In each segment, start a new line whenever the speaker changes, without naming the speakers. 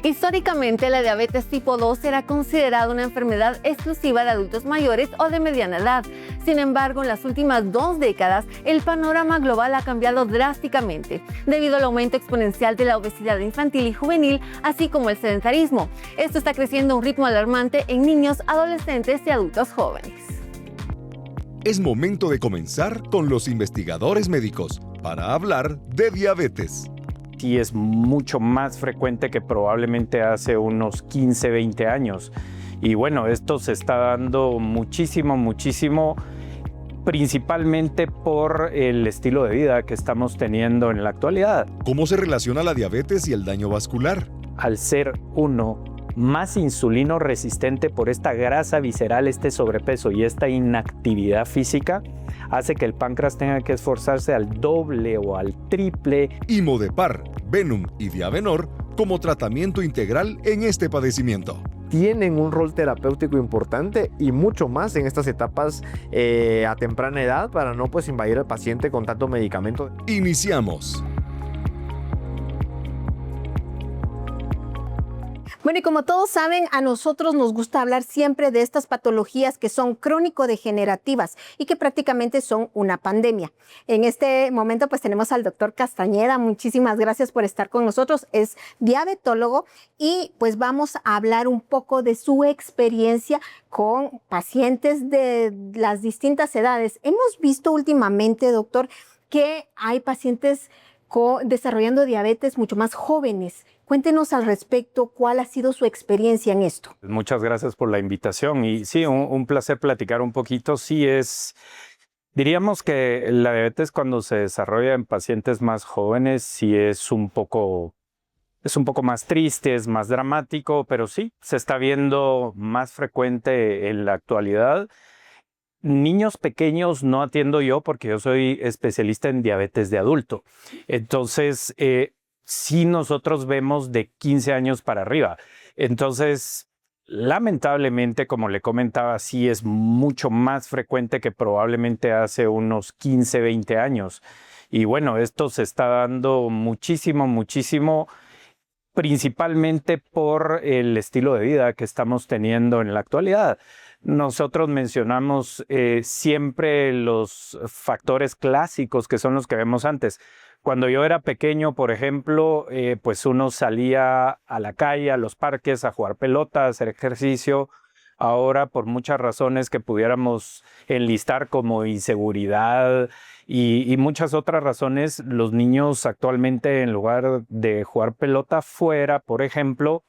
Históricamente, la diabetes tipo 2 era considerada una enfermedad exclusiva de adultos mayores o de mediana edad. Sin embargo, en las últimas 2 décadas, el panorama global ha cambiado drásticamente debido al aumento exponencial de la obesidad infantil y juvenil, así como el sedentarismo. Esto está creciendo a un ritmo alarmante en niños, adolescentes y adultos jóvenes.
Es momento de comenzar con los investigadores médicos para hablar de diabetes.
Sí, es mucho más frecuente que probablemente hace unos 15, 20 años. Y bueno, esto se está dando muchísimo, principalmente por el estilo de vida que estamos teniendo en la actualidad.
¿Cómo se relaciona la diabetes y el daño vascular?
Al ser uno más insulino resistente por esta grasa visceral, este sobrepeso y esta inactividad física, hace que el páncreas tenga que esforzarse al doble o al triple.
Imodepar, Venum y Diavenor como tratamiento integral en este padecimiento.
Tienen un rol terapéutico importante y mucho más en estas etapas a temprana edad para no invadir al paciente con tanto medicamento.
Iniciamos.
Bueno, y como todos saben, a nosotros nos gusta hablar siempre de estas patologías que son crónico-degenerativas y que prácticamente son una pandemia. En este momento pues tenemos al doctor Castañeda. Muchísimas gracias por estar con nosotros. Es diabetólogo y pues vamos a hablar un poco de su experiencia con pacientes de las distintas edades. Hemos visto últimamente, doctor, que hay pacientes desarrollando diabetes mucho más jóvenes. Cuéntenos al respecto, ¿cuál ha sido su experiencia en esto?
Muchas gracias por la invitación y sí, un placer platicar un poquito. Sí, diríamos que la diabetes cuando se desarrolla en pacientes más jóvenes sí es un poco más triste, es más dramático, pero sí, se está viendo más frecuente en la actualidad. Niños pequeños no atiendo yo porque yo soy especialista en diabetes de adulto. Entonces, sí nosotros vemos de 15 años para arriba. Entonces, lamentablemente, como le comentaba, sí es mucho más frecuente que probablemente hace unos 15, 20 años. Y bueno, esto se está dando muchísimo, principalmente por el estilo de vida que estamos teniendo en la actualidad. Nosotros mencionamos siempre los factores clásicos que son los que vemos antes. Cuando yo era pequeño, por ejemplo, pues uno salía a la calle, a los parques, a jugar pelota, a hacer ejercicio. Ahora, por muchas razones que pudiéramos enlistar como inseguridad y muchas otras razones, los niños actualmente, en lugar de jugar pelota fuera, por ejemplo,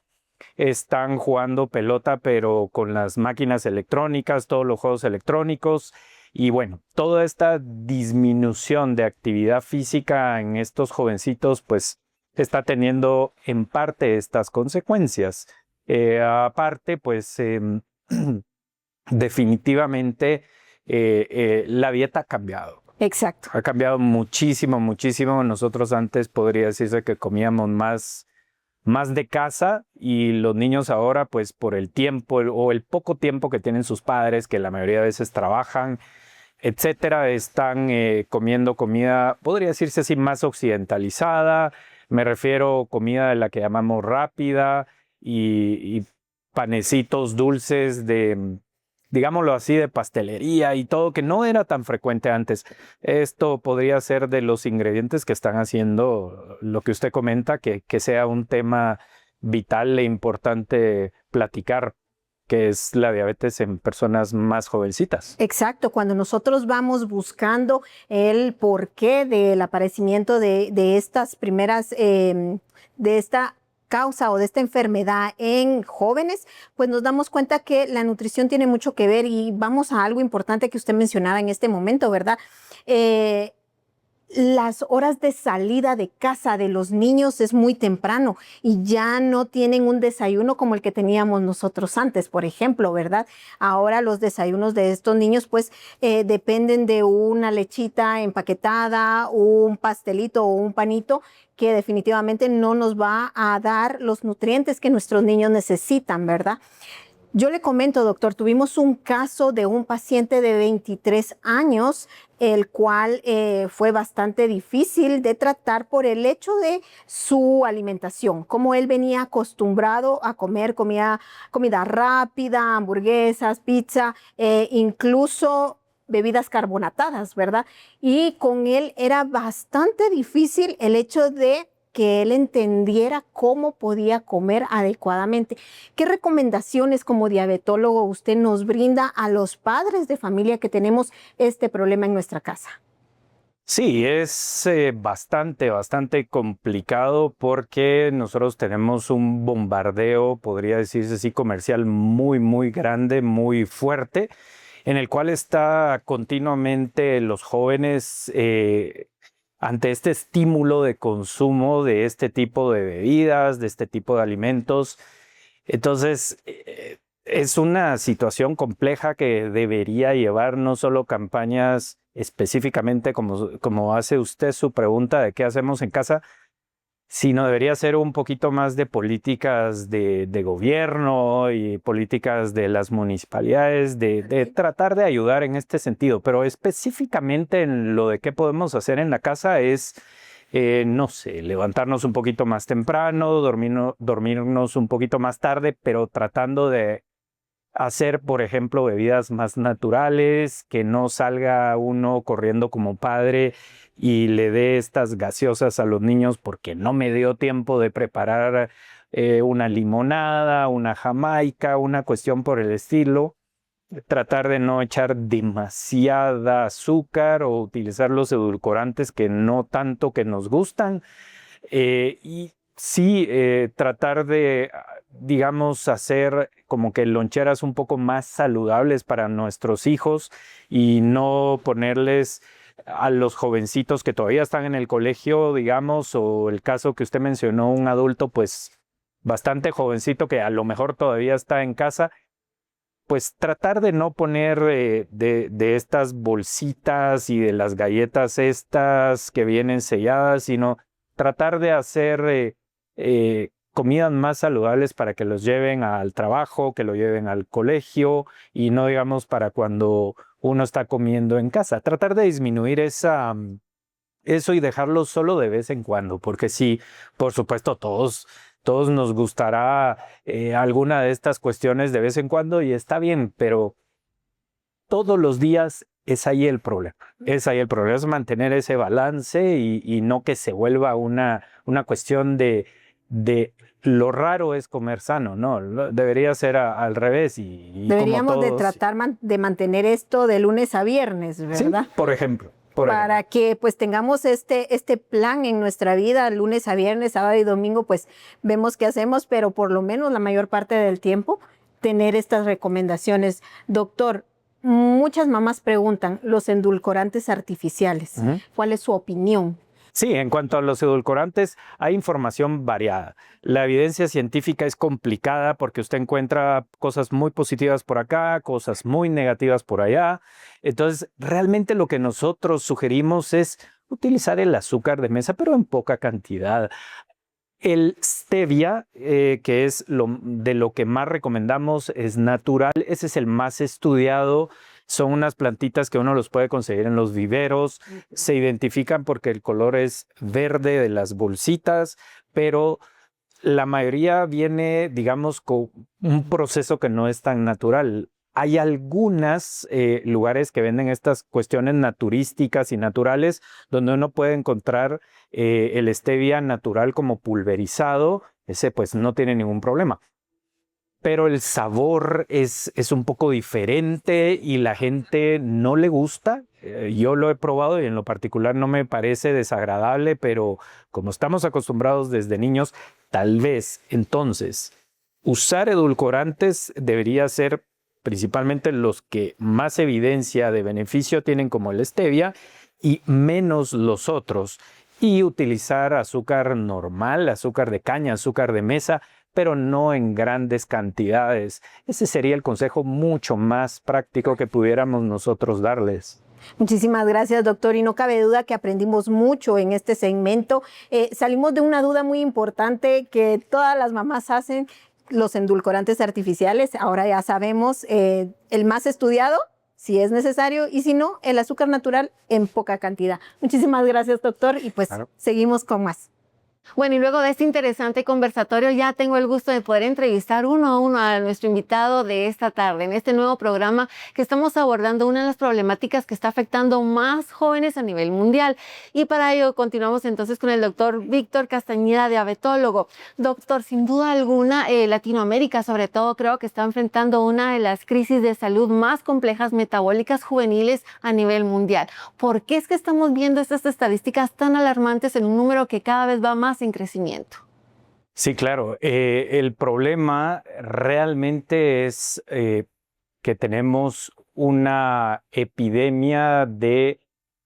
están jugando pelota, pero con las máquinas electrónicas, todos los juegos electrónicos. Y bueno, toda esta disminución de actividad física en estos jovencitos, pues está teniendo en parte estas consecuencias. Aparte, pues definitivamente la dieta ha cambiado.
Exacto.
Ha cambiado muchísimo. Nosotros antes podría decirse que comíamos más de casa y los niños ahora, pues por el tiempo o el poco tiempo que tienen sus padres, que la mayoría de veces trabajan, etcétera, están comiendo comida, podría decirse así, más occidentalizada. Me refiero a comida de la que llamamos rápida y panecitos dulces digámoslo así, de pastelería y todo, que no era tan frecuente antes. Esto podría ser de los ingredientes que están haciendo lo que usted comenta, que sea un tema vital e importante platicar, que es la diabetes en personas más jovencitas.
Exacto, cuando nosotros vamos buscando el porqué del aparecimiento de estas primeras, de esta causa o de esta enfermedad en jóvenes, pues nos damos cuenta que la nutrición tiene mucho que ver y vamos a algo importante que usted mencionaba en este momento, ¿verdad? Las horas de salida de casa de los niños es muy temprano y ya no tienen un desayuno como el que teníamos nosotros antes, por ejemplo, ¿verdad? Ahora los desayunos de estos niños pues dependen de una lechita empaquetada, un pastelito o un panito que definitivamente no nos va a dar los nutrientes que nuestros niños necesitan, ¿verdad? Yo le comento, doctor, tuvimos un caso de un paciente de 23 años, el cual fue bastante difícil de tratar por el hecho de su alimentación, como él venía acostumbrado a comer comida rápida, hamburguesas, pizza, incluso bebidas carbonatadas, ¿verdad? Y con él era bastante difícil el hecho de que él entendiera cómo podía comer adecuadamente. ¿Qué recomendaciones como diabetólogo usted nos brinda a los padres de familia que tenemos este problema en nuestra casa?
Sí, es bastante complicado porque nosotros tenemos un bombardeo, podría decirse así, comercial muy grande, muy fuerte, en el cual está continuamente los jóvenes ante este estímulo de consumo de este tipo de bebidas, de este tipo de alimentos. Entonces, es una situación compleja que debería llevar no solo campañas específicamente como hace usted su pregunta de qué hacemos en casa, sino debería ser un poquito más de políticas de gobierno y políticas de las municipalidades, de tratar de ayudar en este sentido. Pero específicamente en lo de qué podemos hacer en la casa es, no sé, levantarnos un poquito más temprano, dormirnos un poquito más tarde, pero tratando de hacer, por ejemplo, bebidas más naturales, que no salga uno corriendo como padre y le dé estas gaseosas a los niños porque no me dio tiempo de preparar una limonada, una jamaica, una cuestión por el estilo. Tratar de no echar demasiada azúcar o utilizar los edulcorantes que no tanto que nos gustan. Y sí, tratar de, digamos, hacer como que loncheras un poco más saludables para nuestros hijos y no ponerles a los jovencitos que todavía están en el colegio, digamos, o el caso que usted mencionó, un adulto pues bastante jovencito que a lo mejor todavía está en casa, pues tratar de no poner de estas bolsitas y de las galletas estas que vienen selladas, sino tratar de hacer comidas más saludables para que los lleven al trabajo, que lo lleven al colegio y no digamos para cuando uno está comiendo en casa. Tratar de disminuir eso y dejarlo solo de vez en cuando, porque sí, por supuesto, todos nos gustará alguna de estas cuestiones de vez en cuando y está bien, pero todos los días es ahí el problema. Es ahí el problema, es mantener ese balance y no que se vuelva una cuestión de lo raro es comer sano, no, debería ser al revés. Y
deberíamos
como todos,
de tratar de mantener esto de lunes a viernes, ¿verdad?
Sí, por ejemplo.
Para que pues tengamos este plan en nuestra vida, lunes a viernes, sábado y domingo, pues vemos qué hacemos, pero por lo menos la mayor parte del tiempo tener estas recomendaciones. Doctor, muchas mamás preguntan los endulcorantes artificiales. ¿Cuál es su opinión?
Sí, en cuanto a los edulcorantes, hay información variada. La evidencia científica es complicada porque usted encuentra cosas muy positivas por acá, cosas muy negativas por allá. Entonces, realmente lo que nosotros sugerimos es utilizar el azúcar de mesa, pero en poca cantidad. El stevia, que es de lo que más recomendamos, es natural. Ese es el más estudiado. Son unas plantitas que uno los puede conseguir en los viveros. Se identifican porque el color es verde de las bolsitas, pero la mayoría viene, digamos, con un proceso que no es tan natural. Hay algunos lugares que venden estas cuestiones naturísticas y naturales donde uno puede encontrar el stevia natural como pulverizado. Ese pues no tiene ningún problema. Pero el sabor es un poco diferente y la gente no le gusta. Yo lo he probado y en lo particular no me parece desagradable, pero como estamos acostumbrados desde niños, tal vez entonces usar edulcorantes debería ser principalmente los que más evidencia de beneficio tienen, como el stevia, y menos los otros. Y utilizar azúcar normal, azúcar de caña, azúcar de mesa, pero no en grandes cantidades. Ese sería el consejo mucho más práctico que pudiéramos nosotros darles.
Muchísimas gracias, doctor. Y no cabe duda que aprendimos mucho en este segmento. Salimos de una duda muy importante que todas las mamás hacen los endulcorantes artificiales. Ahora ya sabemos el más estudiado, si es necesario, y si no, el azúcar natural en poca cantidad. Muchísimas gracias, doctor, y pues seguimos con más.
Bueno, y luego de este interesante conversatorio ya tengo el gusto de poder entrevistar uno a uno a nuestro invitado de esta tarde en este nuevo programa que estamos abordando una de las problemáticas que está afectando más jóvenes a nivel mundial. Y para ello continuamos entonces con el doctor Víctor Castañeda, diabetólogo. Doctor, sin duda alguna, Latinoamérica sobre todo creo que está enfrentando una de las crisis de salud más complejas metabólicas juveniles a nivel mundial. ¿Por qué es que estamos viendo estas estadísticas tan alarmantes en un número que cada vez va más en crecimiento?
Sí, claro. El problema realmente es que tenemos una epidemia de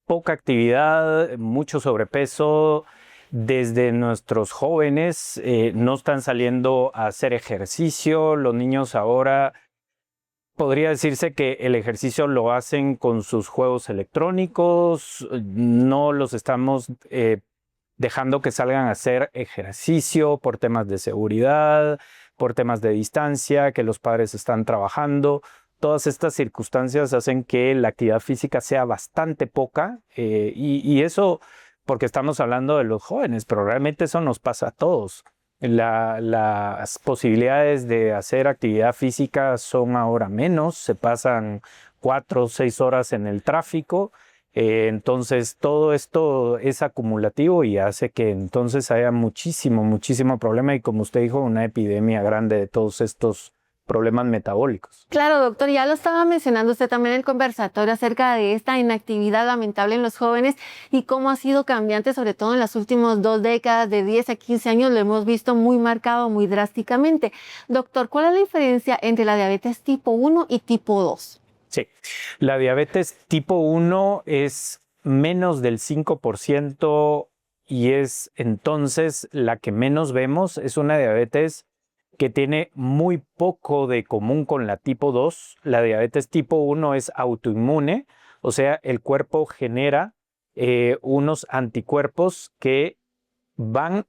poca actividad, mucho sobrepeso. Desde nuestros jóvenes no están saliendo a hacer ejercicio. Los niños ahora podría decirse que el ejercicio lo hacen con sus juegos electrónicos. No los estamos dejando que salgan a hacer ejercicio por temas de seguridad, por temas de distancia, que los padres están trabajando. Todas estas circunstancias hacen que la actividad física sea bastante poca y eso porque estamos hablando de los jóvenes, pero realmente eso nos pasa a todos. Las posibilidades de hacer actividad física son ahora menos, se pasan 4 o 6 horas en el tráfico. Entonces todo esto es acumulativo y hace que entonces haya muchísimo problema y como usted dijo, una epidemia grande de todos estos problemas metabólicos.
Claro, doctor, ya lo estaba mencionando usted también en el conversatorio acerca de esta inactividad lamentable en los jóvenes y cómo ha sido cambiante, sobre todo en las últimas 2 décadas, de 10 a 15 años, lo hemos visto muy marcado, muy drásticamente. Doctor, ¿cuál es la diferencia entre la diabetes tipo 1 y tipo 2?
Sí, la diabetes tipo 1 es menos del 5% y es entonces la que menos vemos. Es una diabetes que tiene muy poco de común con la tipo 2. La diabetes tipo 1 es autoinmune, o sea, el cuerpo genera unos anticuerpos que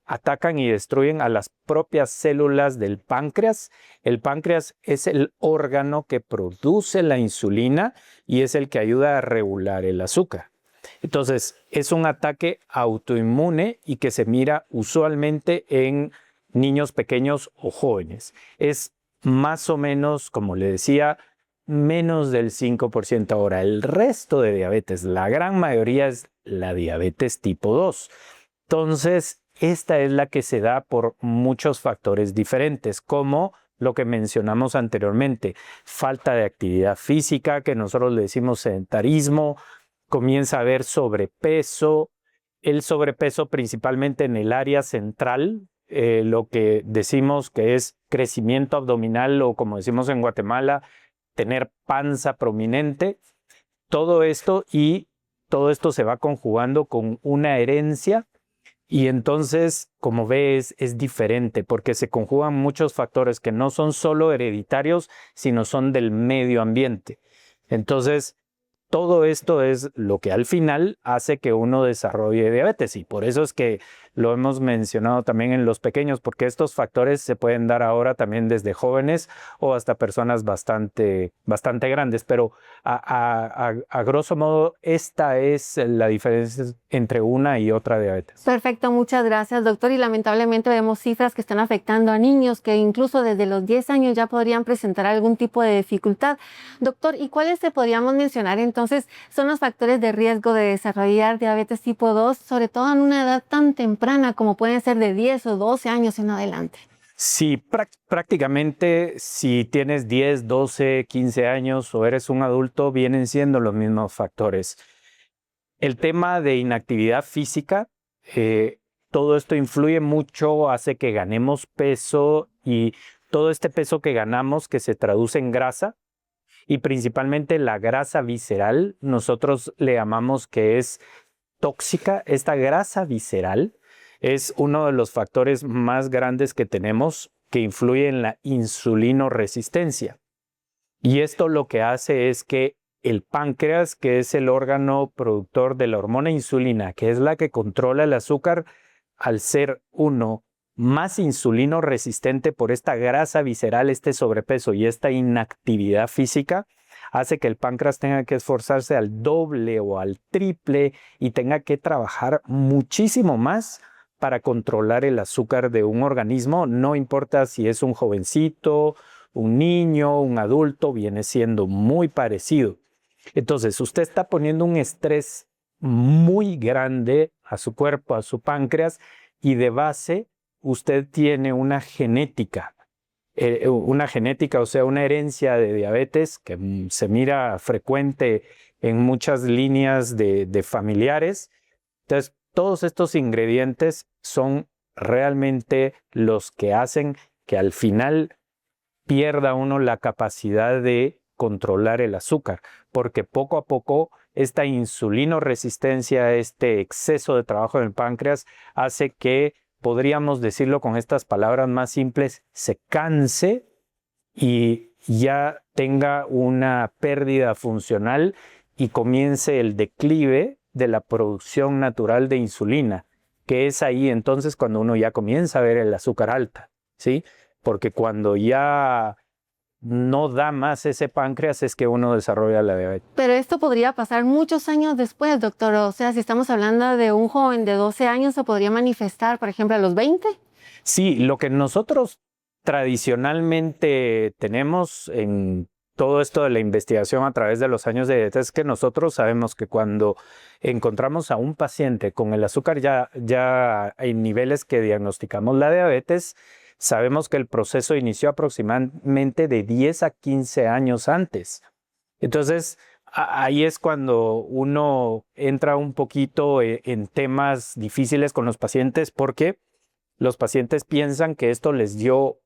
atacan y destruyen a las propias células del páncreas. El páncreas es el órgano que produce la insulina y es el que ayuda a regular el azúcar. Entonces, es un ataque autoinmune y que se mira usualmente en niños pequeños o jóvenes. Es más o menos, como le decía, menos del 5%. Ahora, el resto de diabetes, la gran mayoría es la diabetes tipo 2. Entonces, esta es la que se da por muchos factores diferentes, como lo que mencionamos anteriormente, falta de actividad física, que nosotros le decimos sedentarismo, comienza a haber sobrepeso, el sobrepeso principalmente en el área central, lo que decimos que es crecimiento abdominal o como decimos en Guatemala, tener panza prominente, todo esto se va conjugando con una herencia. Y entonces, como ves, es diferente porque se conjugan muchos factores que no son solo hereditarios, sino son del medio ambiente. Entonces, todo esto es lo que al final hace que uno desarrolle diabetes y por eso es que lo hemos mencionado también en los pequeños, porque estos factores se pueden dar ahora también desde jóvenes o hasta personas bastante grandes, pero a grosso modo esta es la diferencia entre una y otra diabetes.
Perfecto, muchas gracias, doctor. Y lamentablemente vemos cifras que están afectando a niños que incluso desde los 10 años ya podrían presentar algún tipo de dificultad. Doctor, ¿y cuáles se podríamos mencionar entonces son los factores de riesgo de desarrollar diabetes tipo 2, sobre todo en una edad tan temprana como pueden ser de 10 o 12 años en adelante?
Sí, prácticamente si tienes 10, 12, 15 años o eres un adulto, vienen siendo los mismos factores. El tema de inactividad física, todo esto influye mucho, hace que ganemos peso y todo este peso que ganamos que se traduce en grasa y principalmente la grasa visceral, nosotros le llamamos que es tóxica. Esta grasa visceral es uno de los factores más grandes que tenemos que influye en la insulinoresistencia. Y esto lo que hace es que el páncreas, que es el órgano productor de la hormona insulina, que es la que controla el azúcar, al ser uno más insulino resistente por esta grasa visceral, este sobrepeso y esta inactividad física, hace que el páncreas tenga que esforzarse al doble o al triple y tenga que trabajar muchísimo más para controlar el azúcar de un organismo, no importa si es un jovencito, un niño, un adulto, viene siendo muy parecido. Entonces, usted está poniendo un estrés muy grande a su cuerpo, a su páncreas, y de base usted tiene una genética, o sea, una herencia de diabetes que se mira frecuente en muchas líneas de familiares. Entonces, todos estos ingredientes son realmente los que hacen que al final pierda uno la capacidad de controlar el azúcar, porque poco a poco esta insulinoresistencia, este exceso de trabajo en el páncreas hace que, podríamos decirlo con estas palabras más simples, se canse y ya tenga una pérdida funcional y comience el declive de la producción natural de insulina, que es ahí entonces cuando uno ya comienza a ver el azúcar alta, ¿sí? Porque cuando ya no da más ese páncreas es que uno desarrolla la diabetes.
Pero esto podría pasar muchos años después, doctor. O sea, si estamos hablando de un joven de 12 años, ¿se podría manifestar, por ejemplo, a los 20?
Sí, lo que nosotros tradicionalmente tenemos en todo esto de la investigación a través de los años de diabetes es que nosotros sabemos que cuando encontramos a un paciente con el azúcar ya en niveles que diagnosticamos la diabetes, sabemos que el proceso inició aproximadamente de 10 a 15 años antes. Entonces, ahí es cuando uno entra un poquito en temas difíciles con los pacientes porque los pacientes piensan que esto les dio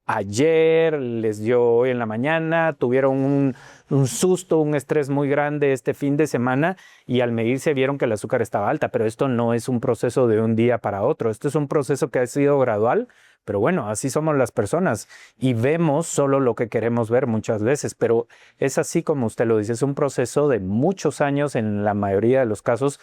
ayer, les dio hoy en la mañana, tuvieron un susto, un estrés muy grande este fin de semana y al medirse vieron que el azúcar estaba alta, pero esto no es un proceso de un día para otro, esto es un proceso que ha sido gradual, pero bueno, así somos las personas y vemos solo lo que queremos ver muchas veces, pero es así como usted lo dice, es un proceso de muchos años en la mayoría de los casos,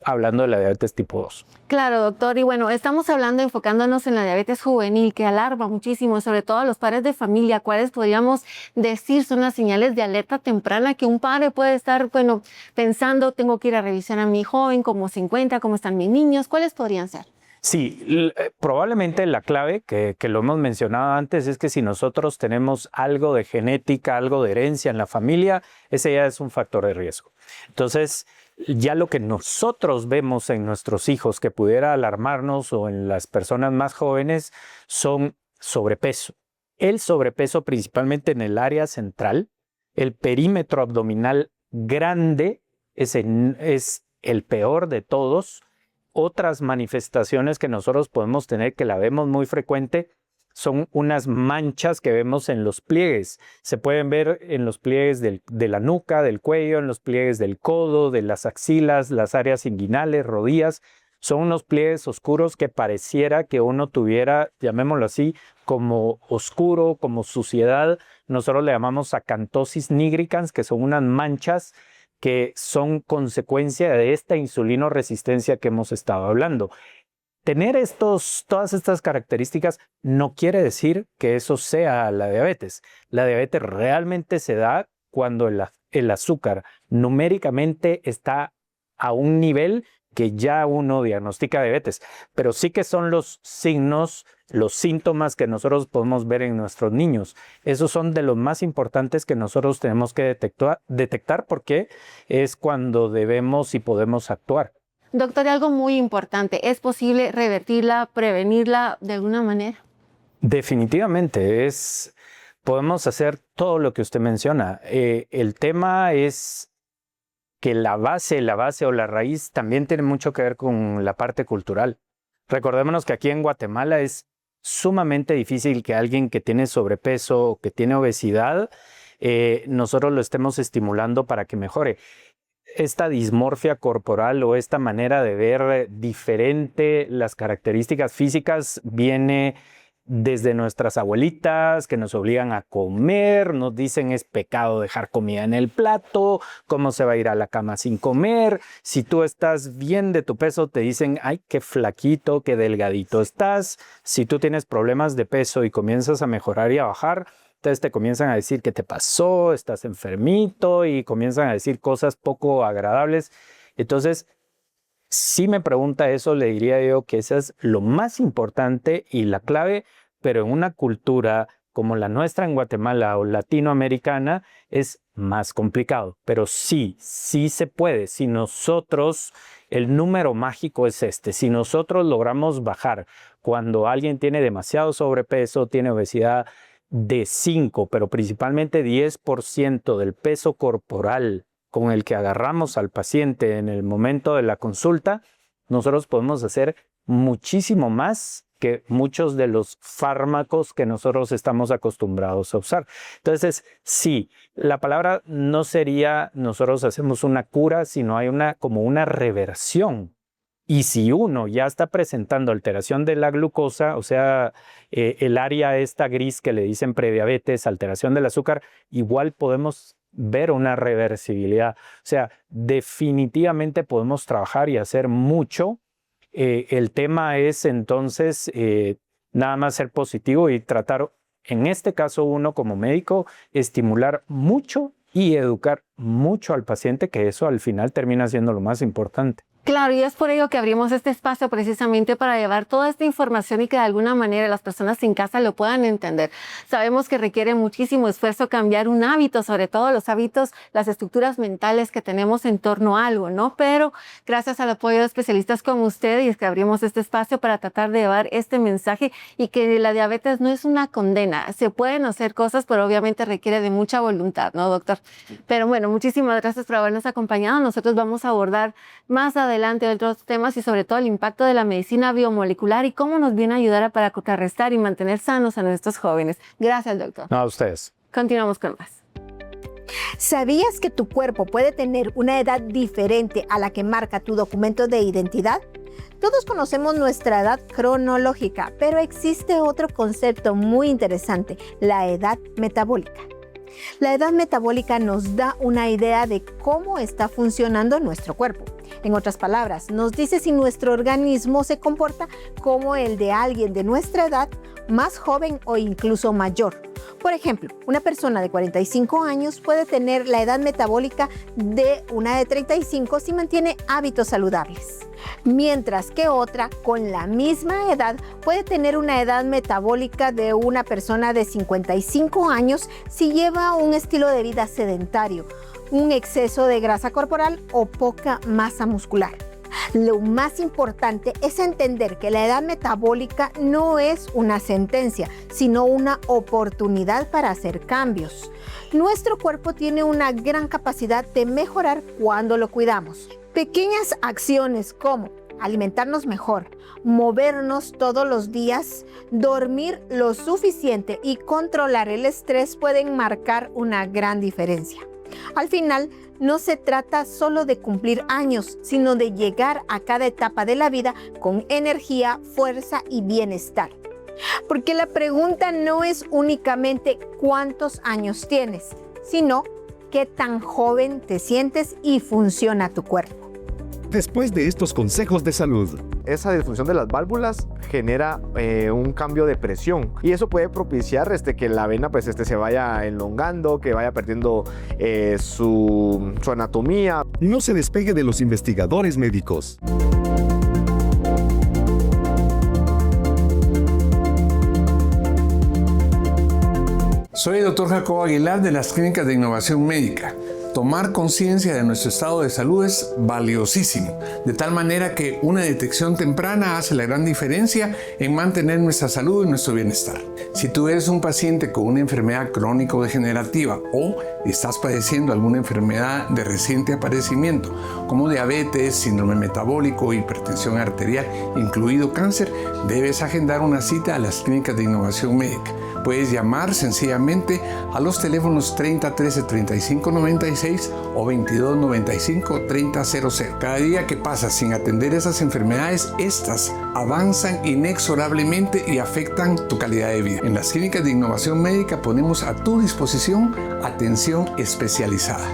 hablando de la diabetes tipo 2.
Claro, doctor. Y bueno, estamos hablando, enfocándonos en la diabetes juvenil, que alarma muchísimo, sobre todo a los padres de familia. ¿Cuáles podríamos decir son las señales de alerta temprana que un padre puede estar, bueno, pensando, tengo que ir a revisar a mi joven, cómo se encuentra, cómo están mis niños? ¿Cuáles podrían ser?
Sí, probablemente la clave, que lo hemos mencionado antes, es que si nosotros tenemos algo de genética, algo de herencia en la familia, ese ya es un factor de riesgo. Entonces, ya lo que nosotros vemos en nuestros hijos que pudiera alarmarnos o en las personas más jóvenes son sobrepeso. El sobrepeso principalmente en el área central, el perímetro abdominal grande es el peor de todos. Otras manifestaciones que nosotros podemos tener, que la vemos muy frecuente, son unas manchas que vemos en los pliegues. Se pueden ver en los pliegues de la nuca, del cuello, en los pliegues del codo, de las axilas, las áreas inguinales, rodillas. Son unos pliegues oscuros que pareciera que uno tuviera, llamémoslo así, como oscuro, como suciedad. Nosotros le llamamos acantosis nigricans, que son unas manchas que son consecuencia de esta insulinoresistencia que hemos estado hablando. Tener todas estas características no quiere decir que eso sea la diabetes. La diabetes realmente se da cuando el azúcar numéricamente está a un nivel que ya uno diagnostica diabetes, pero sí que son los signos, los síntomas que nosotros podemos ver en nuestros niños. Esos son de los más importantes que nosotros tenemos que detectar porque es cuando debemos y podemos actuar.
Doctor, algo muy importante, ¿es posible revertirla, prevenirla de alguna manera?
Definitivamente, podemos hacer todo lo que usted menciona. El tema es que la base o la raíz también tiene mucho que ver con la parte cultural. Recordémonos que aquí en Guatemala es sumamente difícil que alguien que tiene sobrepeso o que tiene obesidad, nosotros lo estemos estimulando para que mejore. Esta dismorfia corporal o esta manera de ver diferente las características físicas viene desde nuestras abuelitas que nos obligan a comer, nos dicen es pecado dejar comida en el plato, cómo se va a ir a la cama sin comer. Si tú estás bien de tu peso, te dicen, ay, qué flaquito, qué delgadito estás. Si tú tienes problemas de peso y comienzas a mejorar y a bajar, entonces te comienzan a decir qué te pasó, estás enfermito y comienzan a decir cosas poco agradables. Entonces, si me pregunta eso, le diría yo que eso es lo más importante y la clave, pero en una cultura como la nuestra en Guatemala o latinoamericana es más complicado. Pero sí se puede. Si nosotros, el número mágico es este, si nosotros logramos bajar cuando alguien tiene demasiado sobrepeso, tiene obesidad de 5, pero principalmente 10% del peso corporal con el que agarramos al paciente en el momento de la consulta, nosotros podemos hacer muchísimo más que muchos de los fármacos que nosotros estamos acostumbrados a usar. Entonces, sí, la palabra no sería nosotros hacemos una cura, sino hay como una reversión. Y si uno ya está presentando alteración de la glucosa, o sea, el área esta gris que le dicen prediabetes, alteración del azúcar, igual podemos ver una reversibilidad. O sea, definitivamente podemos trabajar y hacer mucho. El tema es entonces nada más ser positivo y tratar, en este caso uno como médico, estimular mucho y educar mucho al paciente, que eso al final termina siendo lo más importante.
Claro, y es por ello que abrimos este espacio precisamente para llevar toda esta información y que de alguna manera las personas en casa lo puedan entender. Sabemos que requiere muchísimo esfuerzo cambiar un hábito, sobre todo los hábitos, las estructuras mentales que tenemos en torno a algo, ¿no? Pero gracias al apoyo de especialistas como usted y es que abrimos este espacio para tratar de llevar este mensaje y que la diabetes no es una condena. Se pueden hacer cosas, pero obviamente requiere de mucha voluntad, ¿no, doctor? Pero bueno, muchísimas gracias por habernos acompañado. Nosotros vamos a abordar más adelante otros temas y sobre todo el impacto de la medicina biomolecular y cómo nos viene a ayudar para contrarrestar y mantener sanos a nuestros jóvenes. Gracias, doctor.
No, a ustedes.
Continuamos con más.
¿Sabías que tu cuerpo puede tener una edad diferente a la que marca tu documento de identidad? Todos conocemos nuestra edad cronológica, pero existe otro concepto muy interesante, la edad metabólica. La edad metabólica nos da una idea de cómo está funcionando nuestro cuerpo. En otras palabras, nos dice si nuestro organismo se comporta como el de alguien de nuestra edad, más joven o incluso mayor. Por ejemplo, una persona de 45 años puede tener la edad metabólica de una de 35 si mantiene hábitos saludables, mientras que otra con la misma edad puede tener una edad metabólica de una persona de 55 años si lleva un estilo de vida sedentario, un exceso de grasa corporal o poca masa muscular. Lo más importante es entender que la edad metabólica no es una sentencia, sino una oportunidad para hacer cambios. Nuestro cuerpo tiene una gran capacidad de mejorar cuando lo cuidamos. Pequeñas acciones como alimentarnos mejor, movernos todos los días, dormir lo suficiente y controlar el estrés pueden marcar una gran diferencia. Al final, no se trata solo de cumplir años, sino de llegar a cada etapa de la vida con energía, fuerza y bienestar. Porque la pregunta no es únicamente cuántos años tienes, sino qué tan joven te sientes y funciona tu cuerpo.
Después de estos consejos de salud,
esa disfunción de las válvulas genera un cambio de presión y eso puede propiciar que la vena se vaya elongando, que vaya perdiendo su anatomía.
no se despegue de los investigadores médicos.
Soy el Dr. Jacobo Aguilar de las Clínicas de Innovación Médica. Tomar conciencia de nuestro estado de salud es valiosísimo, de tal manera que una detección temprana hace la gran diferencia en mantener nuestra salud y nuestro bienestar. Si tú eres un paciente con una enfermedad crónico-degenerativa o estás padeciendo alguna enfermedad de reciente aparecimiento, como diabetes, síndrome metabólico, hipertensión arterial, incluido cáncer, debes agendar una cita a las Clínicas de Innovación Médica. Puedes llamar sencillamente a los teléfonos 30 13 35 96 866 o 2295-3000. Cada día que pasa sin atender esas enfermedades, estas avanzan inexorablemente y afectan tu calidad de vida. En las clínicas de innovación médica ponemos a tu disposición atención especializada.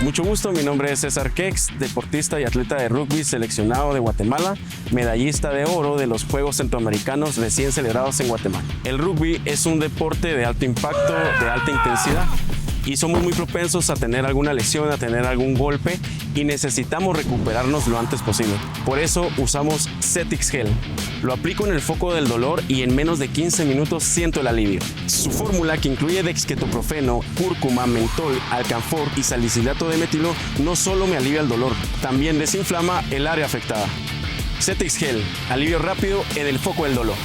Mucho gusto, mi nombre es César Kex, deportista y atleta de rugby seleccionado de Guatemala, medallista de oro de los Juegos Centroamericanos recién celebrados en Guatemala. El rugby es un deporte de alto impacto, de alta intensidad y somos muy propensos a tener alguna lesión, a tener algún golpe y necesitamos recuperarnos lo antes posible. Por eso usamos Cetix Gel. Lo aplico en el foco del dolor y en menos de 15 minutos siento el alivio. Su fórmula, que incluye dexketoprofeno, cúrcuma, mentol, alcanfor y salicilato de metilo, no solo me alivia el dolor, también desinflama el área afectada. Cetix Gel, alivio rápido en el foco del dolor.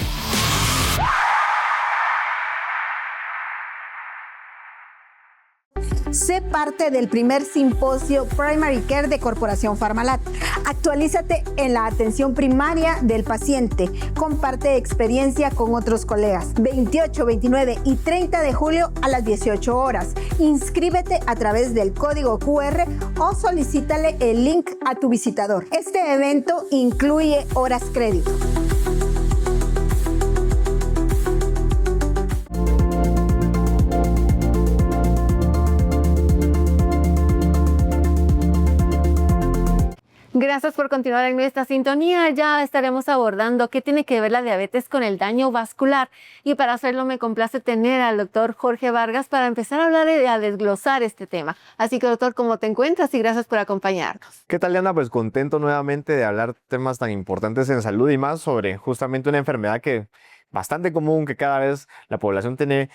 Sé parte del primer simposio Primary Care de Corporación Farmalat. Actualízate en la atención primaria del paciente. Comparte experiencia con otros colegas. 28, 29 y 30 de julio a las 18 horas. Inscríbete a través del código QR o solicítale el link a tu visitador. Este evento incluye horas crédito.
Gracias por continuar en nuestra sintonía. Ya estaremos abordando qué tiene que ver la diabetes con el daño vascular. Y para hacerlo me complace tener al doctor Jorge Vargas para empezar a hablar y a desglosar este tema. Así que, doctor, ¿cómo te encuentras? Y gracias por acompañarnos.
¿Qué tal, Diana? Pues contento nuevamente de hablar temas tan importantes en salud y más sobre justamente una enfermedad que bastante común, que cada vez la población tiene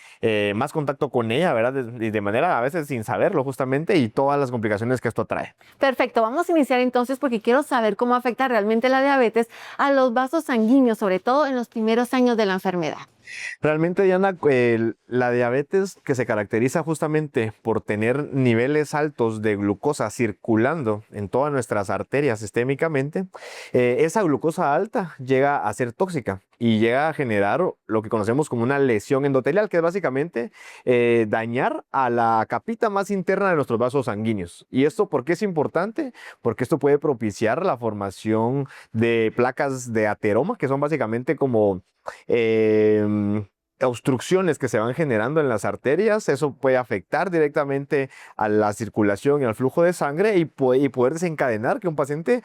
más contacto con ella, ¿verdad? De manera a veces sin saberlo justamente, y todas las complicaciones que esto trae.
Perfecto, vamos a iniciar entonces porque quiero saber cómo afecta realmente la diabetes a los vasos sanguíneos, sobre todo en los primeros años de la enfermedad.
Realmente, Diana, la diabetes, que se caracteriza justamente por tener niveles altos de glucosa circulando en todas nuestras arterias sistémicamente, esa glucosa alta llega a ser tóxica y llega a generar lo que conocemos como una lesión endotelial, que es básicamente dañar a la capita más interna de nuestros vasos sanguíneos. ¿Y esto por qué es importante? Porque esto puede propiciar la formación de placas de ateroma, que son básicamente como obstrucciones que se van generando en las arterias. Eso puede afectar directamente a la circulación y al flujo de sangre y poder desencadenar que un paciente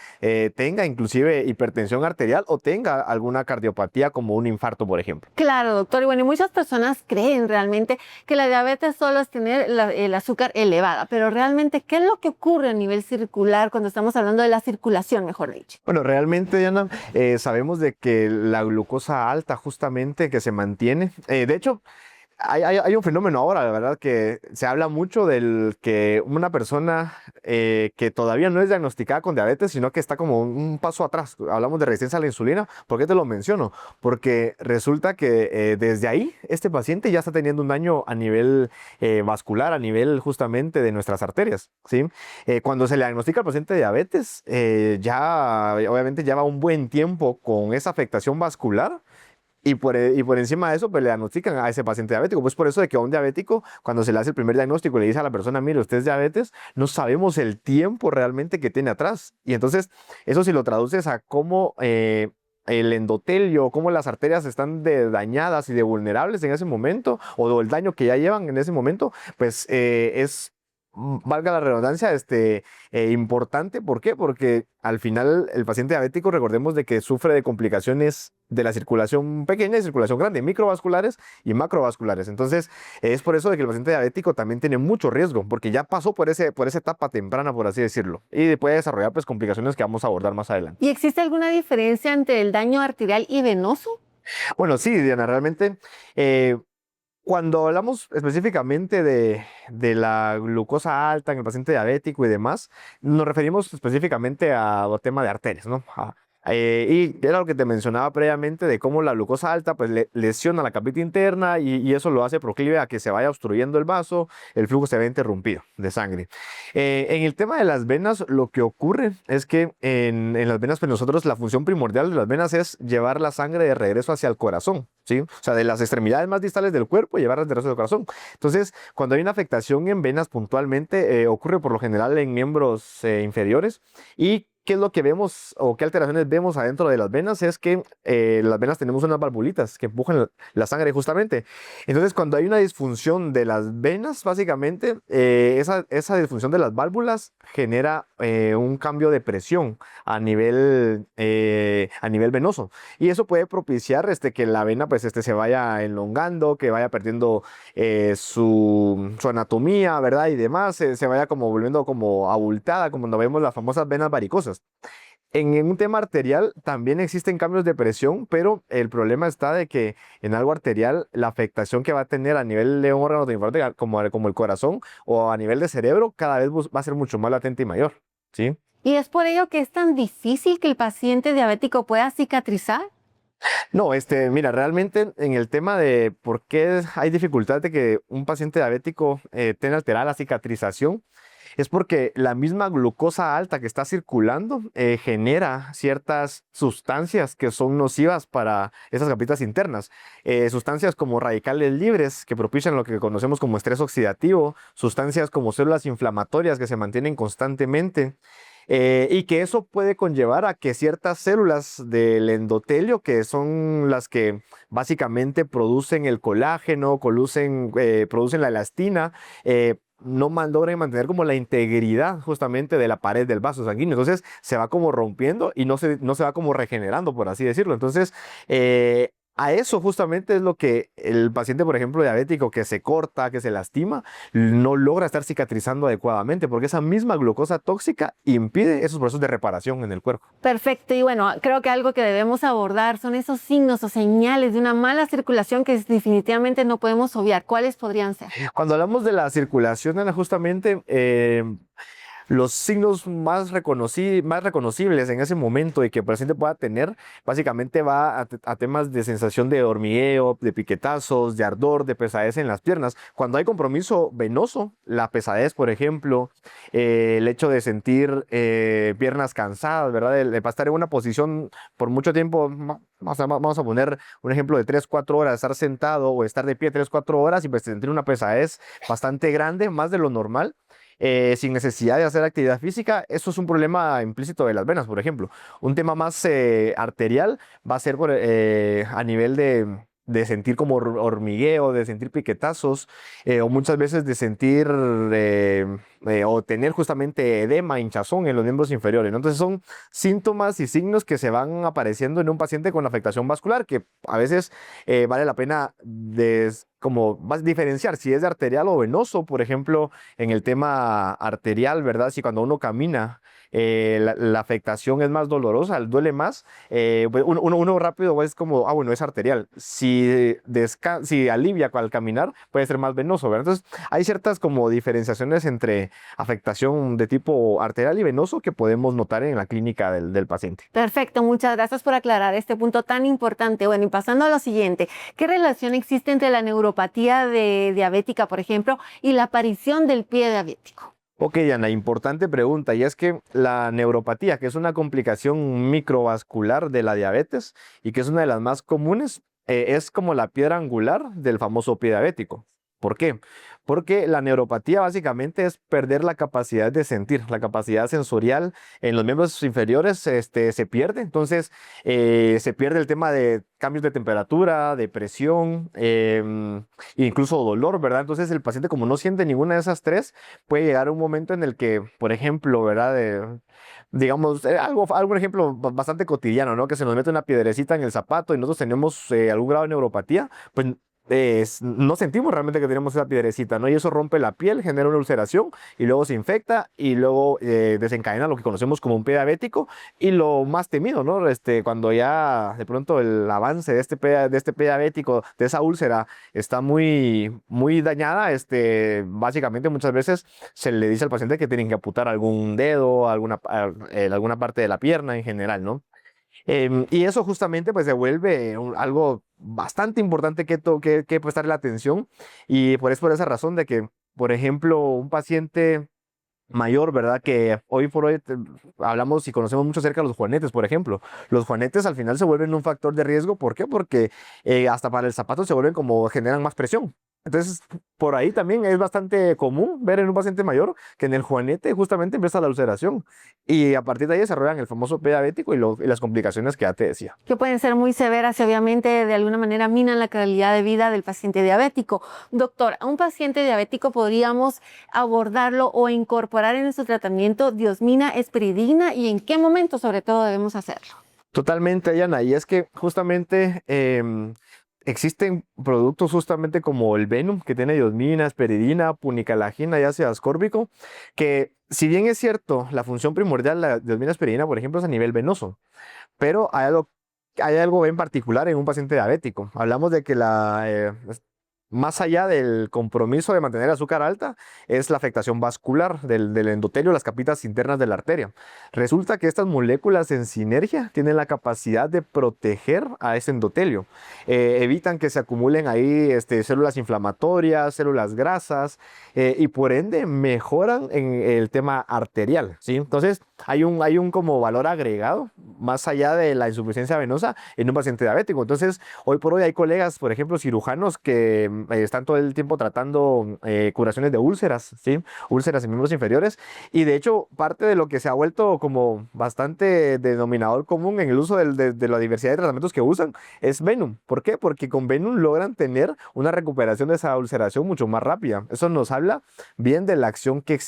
tenga inclusive hipertensión arterial o tenga alguna cardiopatía como un infarto, por ejemplo.
Claro, doctor. Y bueno, muchas personas creen realmente que la diabetes solo es tener el azúcar elevada, pero realmente, ¿qué es lo que ocurre a nivel circular cuando estamos hablando de la circulación, mejor dicho?
Bueno, realmente, Diana, sabemos de que la glucosa alta justamente que se mantiene, de hecho, hay un fenómeno ahora, la verdad, que se habla mucho del que una persona que todavía no es diagnosticada con diabetes, sino que está como un paso atrás. Hablamos de resistencia a la insulina. ¿Por qué te lo menciono? Porque resulta que desde ahí este paciente ya está teniendo un daño a nivel vascular, a nivel justamente de nuestras arterias, ¿sí? Cuando se le diagnostica al paciente diabetes, ya obviamente lleva un buen tiempo con esa afectación vascular. Y por encima de eso, pues le diagnostican a ese paciente diabético. Pues por eso de que a un diabético, cuando se le hace el primer diagnóstico, le dice a la persona, mire, usted es diabetes, no sabemos el tiempo realmente que tiene atrás. Y entonces, eso si lo traduces a cómo el endotelio, cómo las arterias están dañadas y de vulnerables en ese momento, o el daño que ya llevan en ese momento, pues es, valga la redundancia, importante. ¿Por qué? Porque al final el paciente diabético, recordemos de que sufre de complicaciones de la circulación pequeña y circulación grande, microvasculares y macrovasculares. Entonces, es por eso de que el paciente diabético también tiene mucho riesgo, porque ya pasó por esa etapa temprana, por así decirlo, y puede desarrollar pues complicaciones que vamos a abordar más adelante.
¿Y existe alguna diferencia entre el daño arterial y venoso?
Bueno, sí, Diana, realmente cuando hablamos específicamente de la glucosa alta en el paciente diabético y demás, nos referimos específicamente al tema de arterias, ¿no? Y era lo que te mencionaba previamente de cómo la glucosa alta pues lesiona la capita interna y eso lo hace proclive a que se vaya obstruyendo el vaso, el flujo se ve interrumpido de sangre. En el tema de las venas, lo que ocurre es que en las venas, pues nosotros la función primordial de las venas es llevar la sangre de regreso hacia el corazón, ¿sí? O sea, de las extremidades más distales del cuerpo, llevarlas de regreso al corazón. Entonces, cuando hay una afectación en venas puntualmente, ocurre por lo general en miembros inferiores. ¿Y qué es lo que vemos o qué alteraciones vemos adentro de las venas? Es que las venas tenemos unas valvulitas que empujan la sangre justamente. Entonces, cuando hay una disfunción de las venas, básicamente, esa disfunción de las válvulas genera un cambio de presión a nivel venoso. Y eso puede propiciar que la vena pues, se vaya enlongando, que vaya perdiendo su anatomía, ¿verdad? Y demás, se vaya como volviendo como abultada, como cuando vemos las famosas venas varicosas. En un tema arterial también existen cambios de presión, pero el problema está de que en algo arterial la afectación que va a tener a nivel de un órgano importante como el corazón o a nivel de cerebro cada vez va a ser mucho más latente y mayor, ¿sí?
¿Y es por ello que es tan difícil que el paciente diabético pueda cicatrizar?
No, mira, realmente en el tema de por qué hay dificultad de que un paciente diabético tenga alterada la cicatrización, es porque la misma glucosa alta que está circulando genera ciertas sustancias que son nocivas para esas capitas internas. Sustancias como radicales libres que propician lo que conocemos como estrés oxidativo, sustancias como células inflamatorias que se mantienen constantemente. Y que eso puede conllevar a que ciertas células del endotelio, que son las que básicamente producen el colágeno, producen la elastina, no logren mantener como la integridad justamente de la pared del vaso sanguíneo. Entonces se va como rompiendo y no se va como regenerando, por así decirlo. Entonces, a eso justamente es lo que el paciente, por ejemplo, diabético que se corta, que se lastima, no logra estar cicatrizando adecuadamente porque esa misma glucosa tóxica impide esos procesos de reparación en el cuerpo.
Perfecto, y bueno, creo que algo que debemos abordar son esos signos o señales de una mala circulación que definitivamente no podemos obviar. ¿Cuáles podrían ser?
Cuando hablamos de la circulación, Ana, justamente los signos más reconocibles en ese momento y que el paciente pueda tener, básicamente va a temas de sensación de hormigueo, de piquetazos, de ardor, de pesadez en las piernas. Cuando hay compromiso venoso, la pesadez, por ejemplo, el hecho de sentir piernas cansadas, ¿verdad? De estar en una posición por mucho tiempo. Vamos a poner un ejemplo de 3-4 horas, estar sentado o estar de pie 3-4 horas y pues sentir una pesadez bastante grande, más de lo normal. Sin necesidad de hacer actividad física, eso es un problema implícito de las venas, por ejemplo. Un tema más arterial va a ser a nivel de sentir como hormigueo, de sentir piquetazos, o muchas veces de sentir o tener justamente edema, hinchazón en los miembros inferiores, ¿no? Entonces son síntomas y signos que se van apareciendo en un paciente con afectación vascular, que a veces vale la pena como diferenciar si es de arterial o venoso. Por ejemplo, en el tema arterial, ¿verdad? Si cuando uno camina la afectación es más dolorosa, duele más, pues uno rápido es como, bueno, es arterial. Si alivia al caminar, puede ser más venoso, ¿verdad? Entonces, hay ciertas como diferenciaciones entre afectación de tipo arterial y venoso que podemos notar en la clínica del paciente.
Perfecto, muchas gracias por aclarar este punto tan importante. Bueno, y pasando a lo siguiente, ¿qué relación existe entre la neuropatía diabética, por ejemplo, y la aparición del pie diabético?
Ok, Ana, importante pregunta, y es que la neuropatía, que es una complicación microvascular de la diabetes y que es una de las más comunes, es como la piedra angular del famoso pie diabético. ¿Por qué? Porque la neuropatía básicamente es perder la capacidad de sentir, la capacidad sensorial en los miembros inferiores se pierde. Entonces se pierde el tema de cambios de temperatura, de presión, incluso dolor, ¿verdad? Entonces el paciente, como no siente ninguna de esas tres, puede llegar a un momento en el que, por ejemplo, ¿verdad? Digamos, algún ejemplo bastante cotidiano, ¿no? Que se nos mete una piedrecita en el zapato y nosotros tenemos algún grado de neuropatía, pues no sentimos realmente que tenemos esa piedrecita, ¿no? Y eso rompe la piel, genera una ulceración y luego se infecta y luego desencadena lo que conocemos como un pie diabético. Y lo más temido, ¿no? Cuando ya de pronto el avance de este pie diabético, de esa úlcera, está muy, muy dañada, básicamente muchas veces se le dice al paciente que tienen que amputar algún dedo, alguna parte de la pierna en general, ¿no? Y eso justamente pues se vuelve algo bastante importante que prestarle atención, y por esa razón de que, por ejemplo, un paciente mayor, ¿verdad? Que hoy por hoy hablamos y conocemos mucho acerca de los juanetes, por ejemplo. Los juanetes al final se vuelven un factor de riesgo. ¿Por qué? Porque hasta para el zapato se vuelven generan más presión. Entonces, por ahí también es bastante común ver en un paciente mayor que en el juanete justamente empieza la ulceración. Y a partir de ahí desarrollan el famoso pie diabético y las complicaciones que ya te decía.
Que pueden ser muy severas y obviamente de alguna manera minan la calidad de vida del paciente diabético. Doctor, ¿a un paciente diabético podríamos abordarlo o incorporar en nuestro tratamiento diosmina, esperidina, y en qué momento sobre todo debemos hacerlo?
Totalmente, Ayana. Y es que justamente existen productos justamente como el Venum, que tiene diosmina, esperidina, punicalagina y ácido ascórbico, que si bien es cierto, la función primordial de la diosmina esperidina, por ejemplo, es a nivel venoso, pero hay algo en particular en un paciente diabético. Hablamos de que más allá del compromiso de mantener el azúcar alta, es la afectación vascular del endotelio, las capitas internas de la arteria. Resulta que estas moléculas en sinergia tienen la capacidad de proteger a ese endotelio. Evitan que se acumulen ahí células inflamatorias, células grasas, y por ende mejoran en el tema arterial, ¿sí? Entonces hay un como valor agregado más allá de la insuficiencia venosa en un paciente diabético. Entonces hoy por hoy hay colegas, por ejemplo, cirujanos que están todo el tiempo tratando curaciones de úlceras, ¿sí? Úlceras en miembros inferiores, y de hecho parte de lo que se ha vuelto como bastante denominador común en el uso de la diversidad de tratamientos que usan es Venum. ¿Por qué? Porque con Venum logran tener una recuperación de esa ulceración mucho más rápida. Eso nos habla bien de la acción que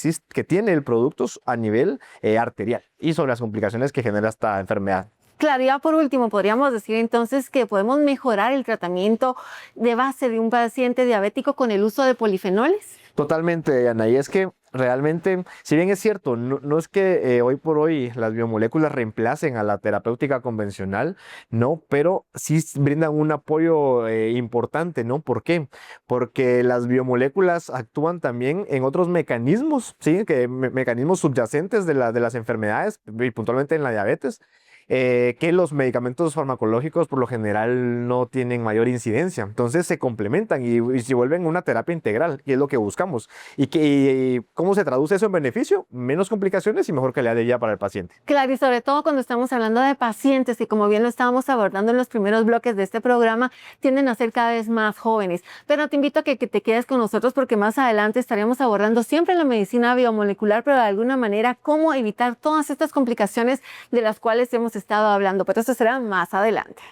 tiene el producto a nivel arterial y sobre las complicaciones que genera esta enfermedad.
Claro, ya por último, podríamos decir entonces que podemos mejorar el tratamiento de base de un paciente diabético con el uso de polifenoles.
Totalmente, Ana, y es que realmente, si bien es cierto, no es que hoy por hoy las biomoléculas reemplacen a la terapéutica convencional, no, pero sí brindan un apoyo importante, ¿no? ¿Por qué? Porque las biomoléculas actúan también en otros mecanismos, ¿sí? Mecanismos subyacentes de las enfermedades, y puntualmente en la diabetes, que los medicamentos farmacológicos por lo general no tienen mayor incidencia. Entonces se complementan y se vuelven una terapia integral, que es lo que buscamos. ¿Y cómo se traduce eso en beneficio? Menos complicaciones y mejor calidad de vida para el paciente.
Claro, y sobre todo cuando estamos hablando de pacientes que, como bien lo estábamos abordando en los primeros bloques de este programa, tienden a ser cada vez más jóvenes. Pero te invito a que te quedes con nosotros, porque más adelante estaremos abordando siempre la medicina biomolecular, pero de alguna manera cómo evitar todas estas complicaciones de las cuales hemos estado hablando, pero eso será más adelante.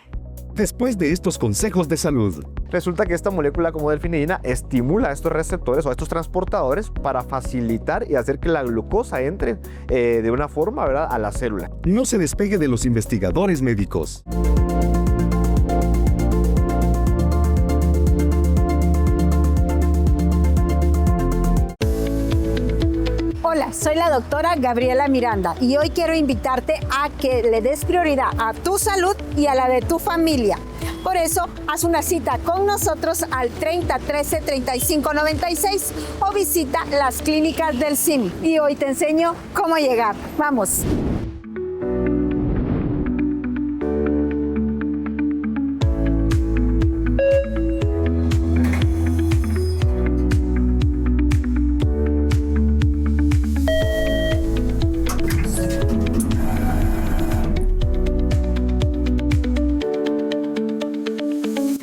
Después de estos consejos de salud,
resulta que esta molécula como delfinidina estimula a estos receptores o a estos transportadores para facilitar y hacer que la glucosa entre de una forma, ¿verdad?, a la célula.
no se despegue de los investigadores médicos.
Hola, soy la doctora Gabriela Miranda y hoy quiero invitarte a que le des prioridad a tu salud y a la de tu familia. Por eso, haz una cita con nosotros al 30 13 35 96 o visita las clínicas del CIM. Y hoy te enseño cómo llegar. ¡Vamos!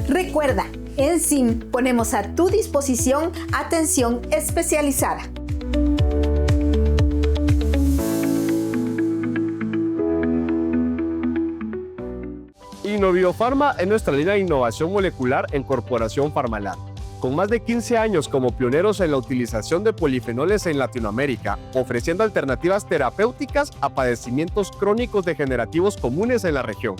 Recuerda, en CIM ponemos a tu disposición atención especializada.
Innoviofarma es nuestra línea de innovación molecular en Corporación Farmalab. Con más de 15 años como pioneros en la utilización de polifenoles en Latinoamérica, ofreciendo alternativas terapéuticas a padecimientos crónicos degenerativos comunes en la región.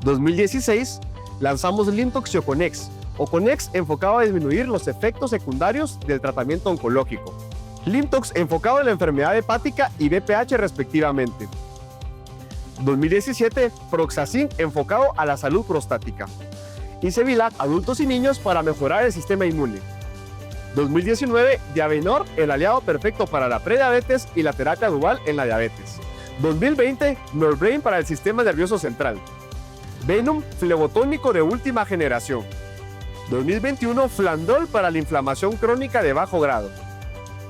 2016, lanzamos Limtox y Oconex. Oconex enfocado a disminuir los efectos secundarios del tratamiento oncológico. Limtox enfocado en la enfermedad hepática y BPH respectivamente. 2017, Proxacin enfocado a la salud prostática. Y Cevilac, adultos y niños para mejorar el sistema inmune. 2019, Diabenor, el aliado perfecto para la prediabetes y la terapia dual en la diabetes. 2020, Norbrain para el sistema nervioso central. Venom, flebotónico de última generación. 2021, Flandol para la inflamación crónica de bajo grado.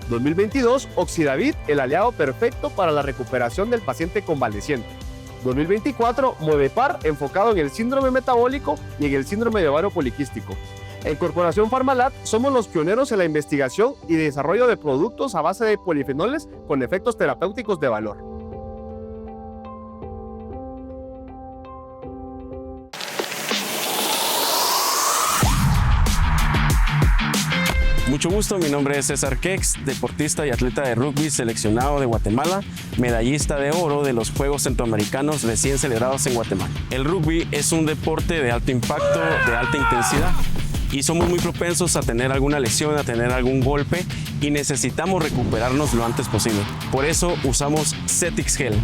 2022, Oxidavit, el aliado perfecto para la recuperación del paciente convaleciente. 2024, Movepar, enfocado en el síndrome metabólico y en el síndrome de ovario poliquístico. En Corporación Pharmalat somos los pioneros en la investigación y desarrollo de productos a base de polifenoles con efectos terapéuticos de valor.
Mucho gusto, mi nombre es César Kex, deportista y atleta de rugby seleccionado de Guatemala, medallista de oro de los Juegos Centroamericanos recién celebrados en Guatemala. El rugby es un deporte de alto impacto, de alta intensidad, y somos muy propensos a tener alguna lesión, a tener algún golpe, y necesitamos recuperarnos lo antes posible. Por eso usamos Cetix Gel.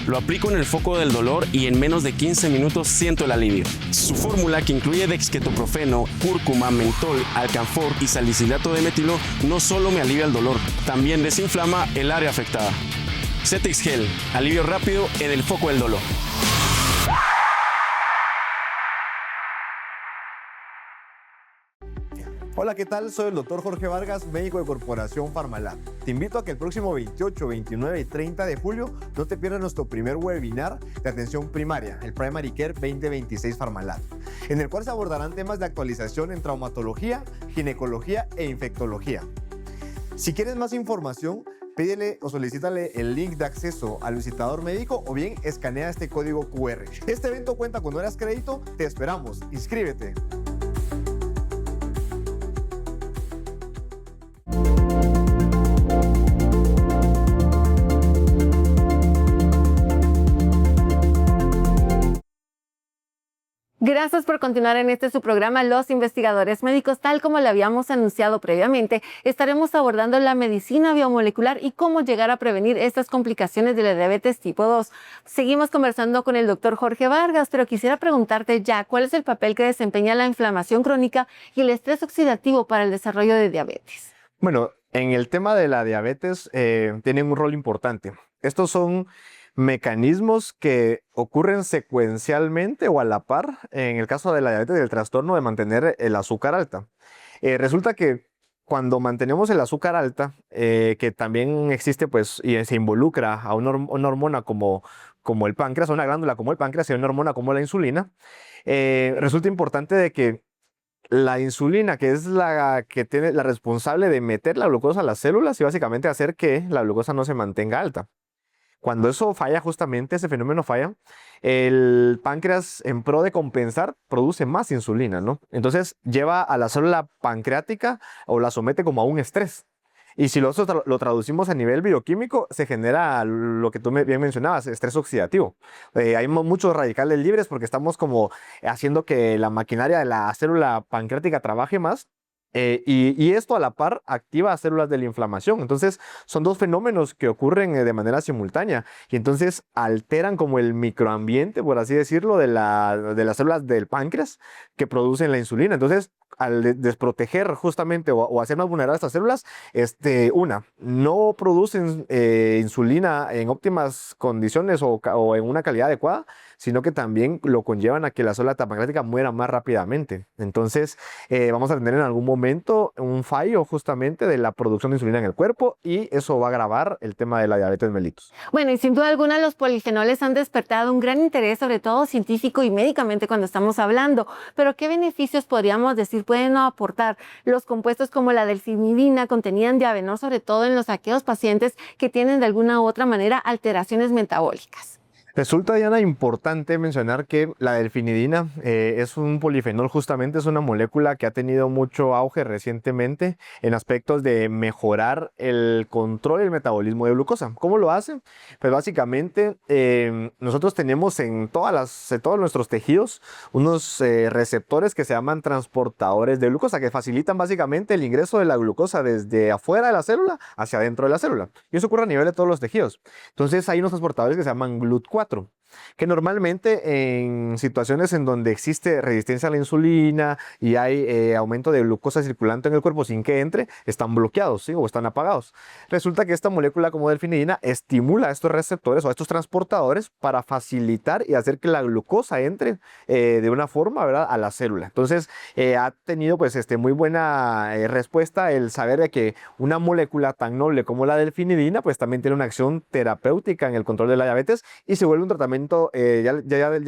Lo aplico en el foco del dolor y en menos de 15 minutos siento el alivio. Su fórmula, que incluye dexketoprofeno, cúrcuma, mentol, alcanfor y salicilato de metilo, no solo me alivia el dolor, también desinflama el área afectada. Cetix Gel, alivio rápido en el foco del dolor.
Hola, ¿qué tal? Soy el Dr. Jorge Vargas, médico de Corporación Pharmalat. Te invito a que el próximo 28, 29 y 30 de julio no te pierdas nuestro primer webinar de atención primaria, el Primary Care 2026 Pharmalat, en el cual se abordarán temas de actualización en traumatología, ginecología e infectología. Si quieres más información, pídele o solicítale el link de acceso al visitador médico o bien escanea este código QR. Este evento cuenta con horas crédito, te esperamos, inscríbete.
Gracias por continuar en su programa Los Investigadores Médicos. Tal como le habíamos anunciado previamente, estaremos abordando la medicina biomolecular y cómo llegar a prevenir estas complicaciones de la diabetes tipo 2. Seguimos conversando con el doctor Jorge Vargas, pero quisiera preguntarte ya, ¿cuál es el papel que desempeña la inflamación crónica y el estrés oxidativo para el desarrollo de diabetes?
Bueno, en el tema de la diabetes tienen un rol importante. Estos son mecanismos que ocurren secuencialmente o a la par en el caso de la diabetes y el trastorno de mantener el azúcar alta. Resulta que cuando mantenemos el azúcar alta, que también existe pues y se involucra a una hormona como el páncreas, a una glándula como el páncreas y a una hormona como la insulina, resulta importante de que la insulina, que es la que tiene la responsable de meter la glucosa a las células y básicamente hacer que la glucosa no se mantenga alta. Cuando eso falla, justamente ese fenómeno falla, el páncreas, en pro de compensar, produce más insulina, ¿no? Entonces lleva a la célula pancreática o la somete como a un estrés. Y si lo traducimos a nivel bioquímico, se genera lo que tú bien mencionabas, estrés oxidativo. Hay muchos radicales libres porque estamos como haciendo que la maquinaria de la célula pancreática trabaje más. Y esto a la par activa células de la inflamación. Entonces son dos fenómenos que ocurren de manera simultánea y entonces alteran como el microambiente, por así decirlo, de las células del páncreas que producen la insulina. Entonces, al desproteger justamente o hacer más vulnerables estas células, no producen insulina en óptimas condiciones o en una calidad adecuada, sino que también lo conllevan a que la célula pancreática muera más rápidamente. Entonces, vamos a tener en algún momento un fallo justamente de la producción de insulina en el cuerpo y eso va a agravar el tema de la diabetes mellitus.
Bueno, y sin duda alguna los polifenoles han despertado un gran interés, sobre todo científico y médicamente cuando estamos hablando. Pero ¿qué beneficios podríamos decir pueden aportar los compuestos como la delfinidina contenida en Diabenor, sobre todo en aquellos pacientes que tienen de alguna u otra manera alteraciones metabólicas?
Resulta, Diana, importante mencionar que la delfinidina es un polifenol, justamente es una molécula que ha tenido mucho auge recientemente en aspectos de mejorar el control y el metabolismo de glucosa. ¿Cómo lo hace? Pues básicamente nosotros tenemos en todos nuestros tejidos unos receptores que se llaman transportadores de glucosa que facilitan básicamente el ingreso de la glucosa desde afuera de la célula hacia adentro de la célula. Y eso ocurre a nivel de todos los tejidos. Entonces hay unos transportadores que se llaman GLUT4. que normalmente en situaciones en donde existe resistencia a la insulina y hay aumento de glucosa circulante en el cuerpo sin que entre, están bloqueados, ¿sí? O están apagados. Resulta que esta molécula como delfinidina estimula a estos receptores o a estos transportadores para facilitar y hacer que la glucosa entre de una forma, ¿verdad?, a la célula. Entonces ha tenido pues muy buena respuesta el saber de que una molécula tan noble como la delfinidina pues también tiene una acción terapéutica en el control de la diabetes y se vuelve un tratamiento, ya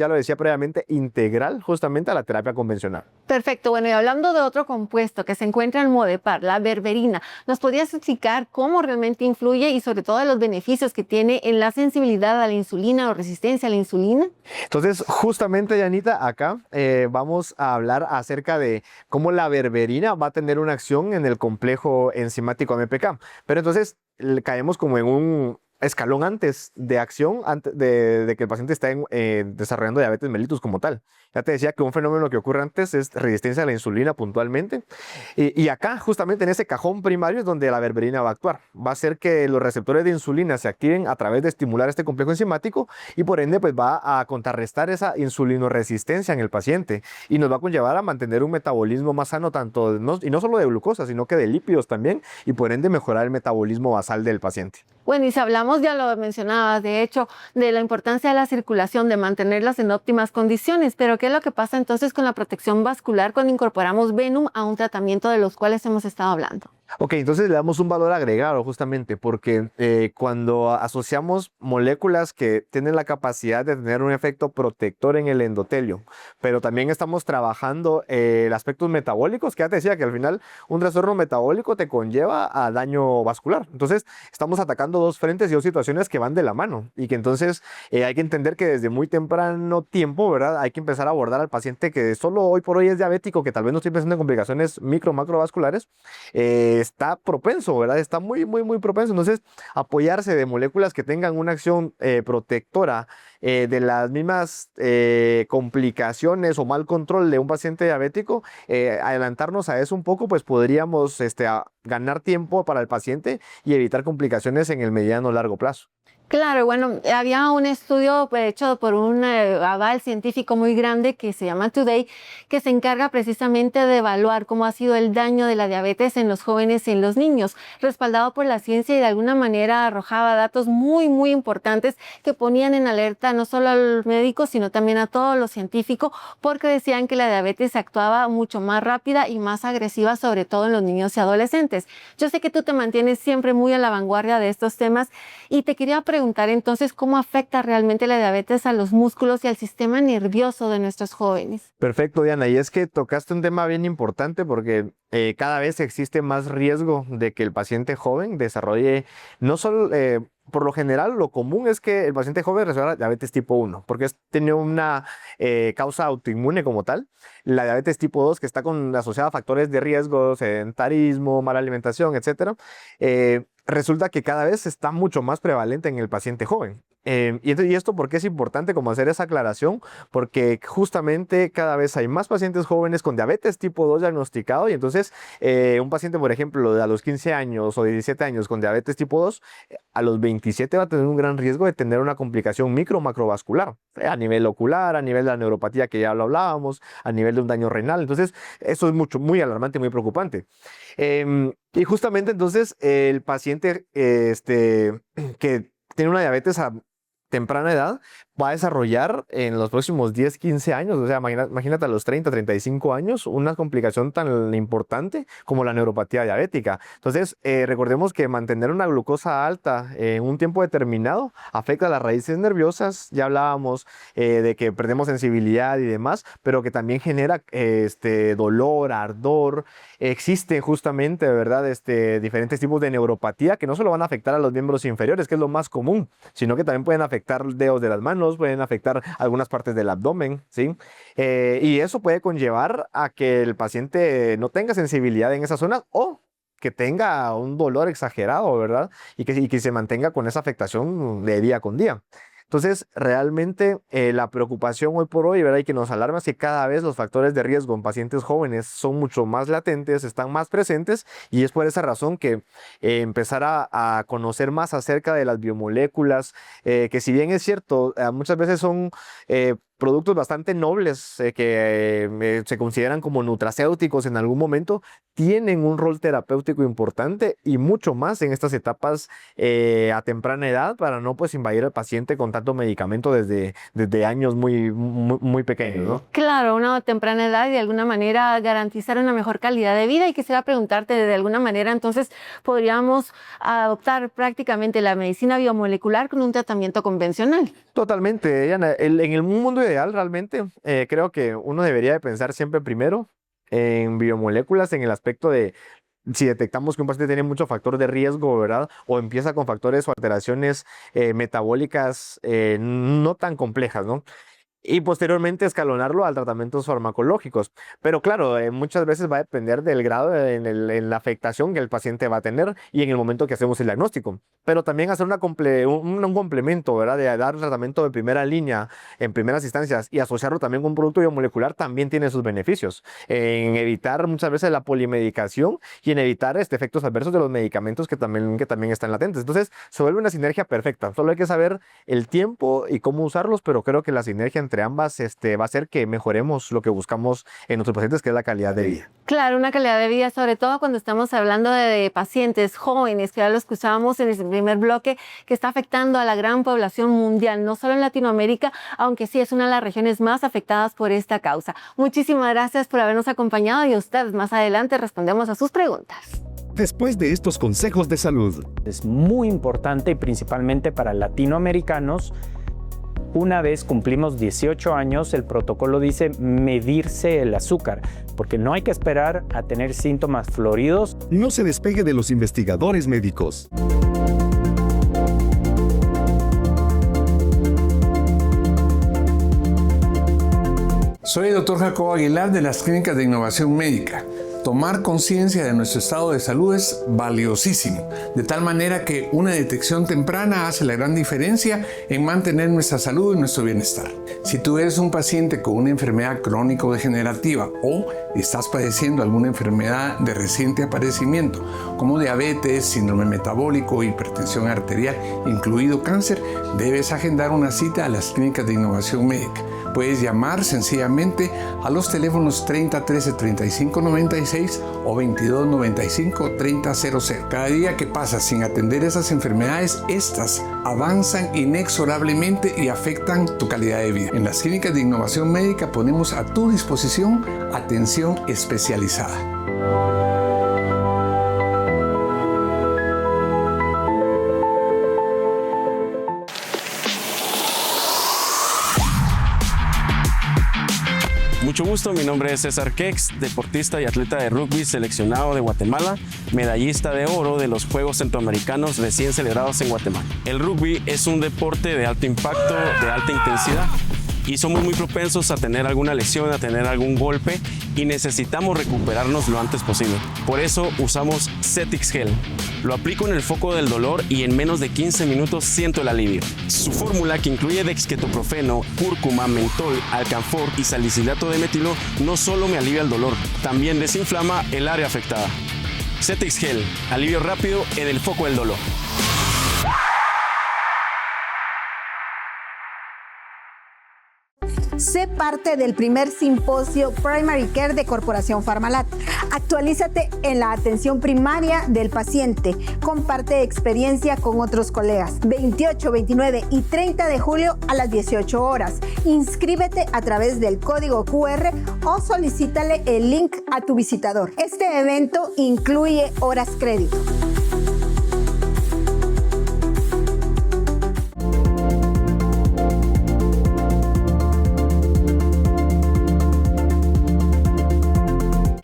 lo decía previamente, integral justamente a la terapia convencional.
Perfecto. Bueno, y hablando de otro compuesto que se encuentra en Modepar, la berberina, ¿nos podrías explicar cómo realmente influye y sobre todo los beneficios que tiene en la sensibilidad a la insulina o resistencia a la insulina?
Entonces, justamente, Yanita, acá vamos a hablar acerca de cómo la berberina va a tener una acción en el complejo enzimático AMPK. Pero entonces caemos como en un escalón antes de acción, antes de que el paciente esté desarrollando diabetes mellitus como tal. Ya te decía que un fenómeno que ocurre antes es resistencia a la insulina puntualmente. Y acá, justamente en ese cajón primario, es donde la berberina va a actuar. Va a hacer que los receptores de insulina se activen a través de estimular este complejo enzimático y por ende pues va a contrarrestar esa insulinoresistencia en el paciente y nos va a conllevar a mantener un metabolismo más sano, y no solo de glucosa, sino que de lípidos también, y por ende mejorar el metabolismo basal del paciente.
Bueno, y si hablamos, ya lo mencionabas, de hecho, de la importancia de la circulación, de mantenerlas en óptimas condiciones, pero ¿qué es lo que pasa entonces con la protección vascular cuando incorporamos Venum a un tratamiento de los cuales hemos estado hablando?
Ok, entonces le damos un valor agregado justamente porque cuando asociamos moléculas que tienen la capacidad de tener un efecto protector en el endotelio, pero también estamos trabajando aspectos metabólicos, que ya te decía que al final un trastorno metabólico te conlleva a daño vascular. Entonces estamos atacando dos frentes y dos situaciones que van de la mano y que entonces hay que entender que desde muy temprano tiempo, ¿verdad? Hay que empezar a abordar al paciente que solo hoy por hoy es diabético, que tal vez no estoy pensando en complicaciones macrovasculares, está propenso, ¿verdad? Está muy propenso. Entonces, apoyarse de moléculas que tengan una acción protectora de las mismas complicaciones o mal control de un paciente diabético, adelantarnos a eso un poco, pues podríamos ganar tiempo para el paciente y evitar complicaciones en el mediano o largo plazo.
Claro, bueno, había un estudio hecho por un aval científico muy grande que se llama Today, que se encarga precisamente de evaluar cómo ha sido el daño de la diabetes en los jóvenes y en los niños, respaldado por la ciencia y de alguna manera arrojaba datos muy importantes que ponían en alerta no solo a los médicos, sino también a todos los científicos, porque decían que la diabetes actuaba mucho más rápida y más agresiva, sobre todo en los niños y adolescentes. Yo sé que tú te mantienes siempre muy a la vanguardia de estos temas y te quería preguntar entonces cómo afecta realmente la diabetes a los músculos y al sistema nervioso de nuestros jóvenes.
Perfecto, Diana, y es que tocaste un tema bien importante porque cada vez existe más riesgo de que el paciente joven desarrolle no solo... por lo general, lo común es que el paciente joven desarrolla diabetes tipo 1, porque tiene una causa autoinmune como tal. La diabetes tipo 2, que está asociada a factores de riesgo, sedentarismo, mala alimentación, etc. Resulta que cada vez está mucho más prevalente en el paciente joven. Y esto, ¿por qué es importante como hacer esa aclaración? Porque justamente cada vez hay más pacientes jóvenes con diabetes tipo 2 diagnosticado y entonces un paciente, por ejemplo, a los 15 años o 17 años con diabetes tipo 2, a los 27 va a tener un gran riesgo de tener una complicación macrovascular, a nivel ocular, a nivel de la neuropatía que ya lo hablábamos, a nivel de un daño renal. Entonces, eso es muy alarmante, muy preocupante. Y justamente entonces el paciente que tiene una diabetes a temprana edad va a desarrollar en los próximos 10, 15 años, o sea, imagínate a los 30, 35 años, una complicación tan importante como la neuropatía diabética. Entonces, recordemos que mantener una glucosa alta en un tiempo determinado afecta a las raíces nerviosas. Ya hablábamos de que perdemos sensibilidad y demás, pero que también genera dolor, ardor. Existen justamente, ¿verdad?, diferentes tipos de neuropatía que no solo van a afectar a los miembros inferiores, que es lo más común, sino que también pueden afectar dedos de las manos, pueden afectar algunas partes del abdomen, ¿sí? Y eso puede conllevar a que el paciente no tenga sensibilidad en esas zonas o que tenga un dolor exagerado, ¿verdad? Y que se mantenga con esa afectación de día con día. Entonces, realmente la preocupación hoy por hoy, ¿verdad? Y que nos alarma es que cada vez los factores de riesgo en pacientes jóvenes son mucho más latentes, están más presentes, y es por esa razón que empezar a conocer más acerca de las biomoléculas, que si bien es cierto, muchas veces son productos bastante nobles que se consideran como nutracéuticos en algún momento, tienen un rol terapéutico importante y mucho más en estas etapas a temprana edad para no pues invadir al paciente con tanto medicamento desde años muy pequeños, ¿no?
Claro, una temprana edad y de alguna manera garantizar una mejor calidad de vida. Y quisiera preguntarte, de alguna manera, entonces, ¿podríamos adoptar prácticamente la medicina biomolecular con un tratamiento convencional?
Totalmente, Diana. En el mundo ideal, realmente, creo que uno debería de pensar siempre primero en biomoléculas, en el aspecto de si detectamos que un paciente tiene mucho factor de riesgo, ¿verdad? O empieza con factores o alteraciones metabólicas no tan complejas, ¿no? Y posteriormente escalonarlo a tratamientos farmacológicos. Pero claro, muchas veces va a depender del grado en la afectación que el paciente va a tener y en el momento que hacemos el diagnóstico. Pero también hacer un complemento, ¿verdad? De dar tratamiento de primera línea en primeras instancias y asociarlo también con un producto biomolecular también tiene sus beneficios. En evitar muchas veces la polimedicación y en evitar efectos adversos de los medicamentos que también están latentes. Entonces se vuelve una sinergia perfecta. Solo hay que saber el tiempo y cómo usarlos, pero creo que la sinergia entre ambas va a hacer que mejoremos lo que buscamos en nuestros pacientes, que es la calidad de vida.
Claro, una calidad de vida, sobre todo cuando estamos hablando de pacientes jóvenes, que era lo que escuchábamos en el primer bloque, que está afectando a la gran población mundial, no solo en Latinoamérica, aunque sí es una de las regiones más afectadas por esta causa. Muchísimas gracias por habernos acompañado y a ustedes más adelante respondemos a sus preguntas.
Después de estos consejos de salud.
Es muy importante y principalmente para latinoamericanos. Una vez cumplimos 18 años, el protocolo dice medirse el azúcar, porque no hay que esperar a tener síntomas floridos.
No se despegue de los investigadores médicos.
Soy el Dr. Jacobo Aguilar de las Clínicas de Innovación Médica. Tomar conciencia de nuestro estado de salud es valiosísimo, de tal manera que una detección temprana hace la gran diferencia en mantener nuestra salud y nuestro bienestar. Si tú eres un paciente con una enfermedad crónico-degenerativa o estás padeciendo alguna enfermedad de reciente aparecimiento, como diabetes, síndrome metabólico, hipertensión arterial, incluido cáncer, debes agendar una cita a las Clínicas de Innovación Médica. Puedes llamar sencillamente a los teléfonos 30 13 35 96 o 22 95 30 00. Cada día que pasa sin atender esas enfermedades, estas avanzan inexorablemente y afectan tu calidad de vida. En las Clínicas de Innovación Médica ponemos a tu disposición atención especializada.
Mucho gusto, mi nombre es César Kex, deportista y atleta de rugby seleccionado de Guatemala, medallista de oro de los Juegos Centroamericanos recién celebrados en Guatemala. El rugby es un deporte de alto impacto, de alta intensidad, y somos muy propensos a tener alguna lesión, a tener algún golpe, y necesitamos recuperarnos lo antes posible. Por eso usamos Cetix Gel. Lo aplico en el foco del dolor y en menos de 15 minutos siento el alivio. Su fórmula, que incluye dexketoprofeno, cúrcuma, mentol, alcanfor y salicilato de metilo, no solo me alivia el dolor, también desinflama el área afectada. Cetix Gel, alivio rápido en el foco del dolor.
Sé parte del primer simposio Primary Care de Corporación Farmalat. Actualízate en la atención primaria del paciente. Comparte experiencia con otros colegas. 28, 29 y 30 de julio a las 18 horas. Inscríbete a través del código QR o solicítale el link a tu visitador. Este evento incluye horas crédito.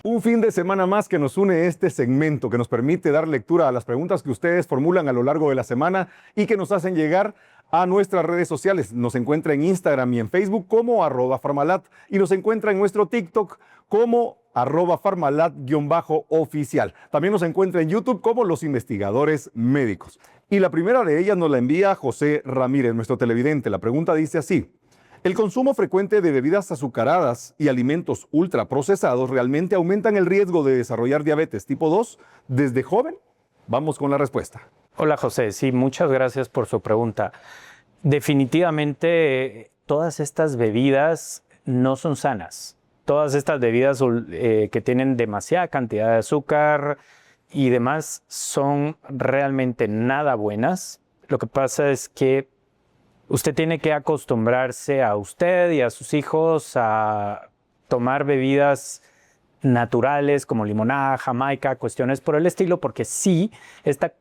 Un fin de semana más que nos une este segmento, que nos permite dar lectura a las preguntas que ustedes formulan a lo largo de la semana y que nos hacen llegar a nuestras redes sociales. Nos encuentra en Instagram y en Facebook como @Farmalat y nos encuentra en nuestro TikTok como @Farmalat_oficial. También nos encuentra en YouTube como Los Investigadores Médicos. Y la primera de ellas nos la envía José Ramírez, nuestro televidente. La pregunta dice así: ¿el consumo frecuente de bebidas azucaradas y alimentos ultraprocesados realmente aumentan el riesgo de desarrollar diabetes tipo 2 desde joven? Vamos con la respuesta.
Hola José, sí, muchas gracias por su pregunta. Definitivamente todas estas bebidas no son sanas. Todas estas bebidas que tienen demasiada cantidad de azúcar y demás son realmente nada buenas. Lo que pasa es que usted tiene que acostumbrarse a usted y a sus hijos a tomar bebidas naturales como limonada, jamaica, cuestiones por el estilo, porque sí, esta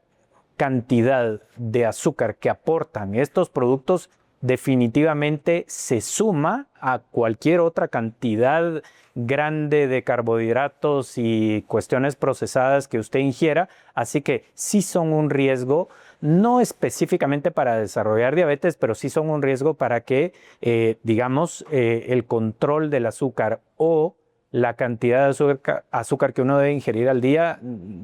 cantidad de azúcar que aportan estos productos definitivamente se suma a cualquier otra cantidad grande de carbohidratos y cuestiones procesadas que usted ingiera, así que sí son un riesgo, no específicamente para desarrollar diabetes, pero sí son un riesgo para que, el control del azúcar o la cantidad de azúcar que uno debe ingerir al día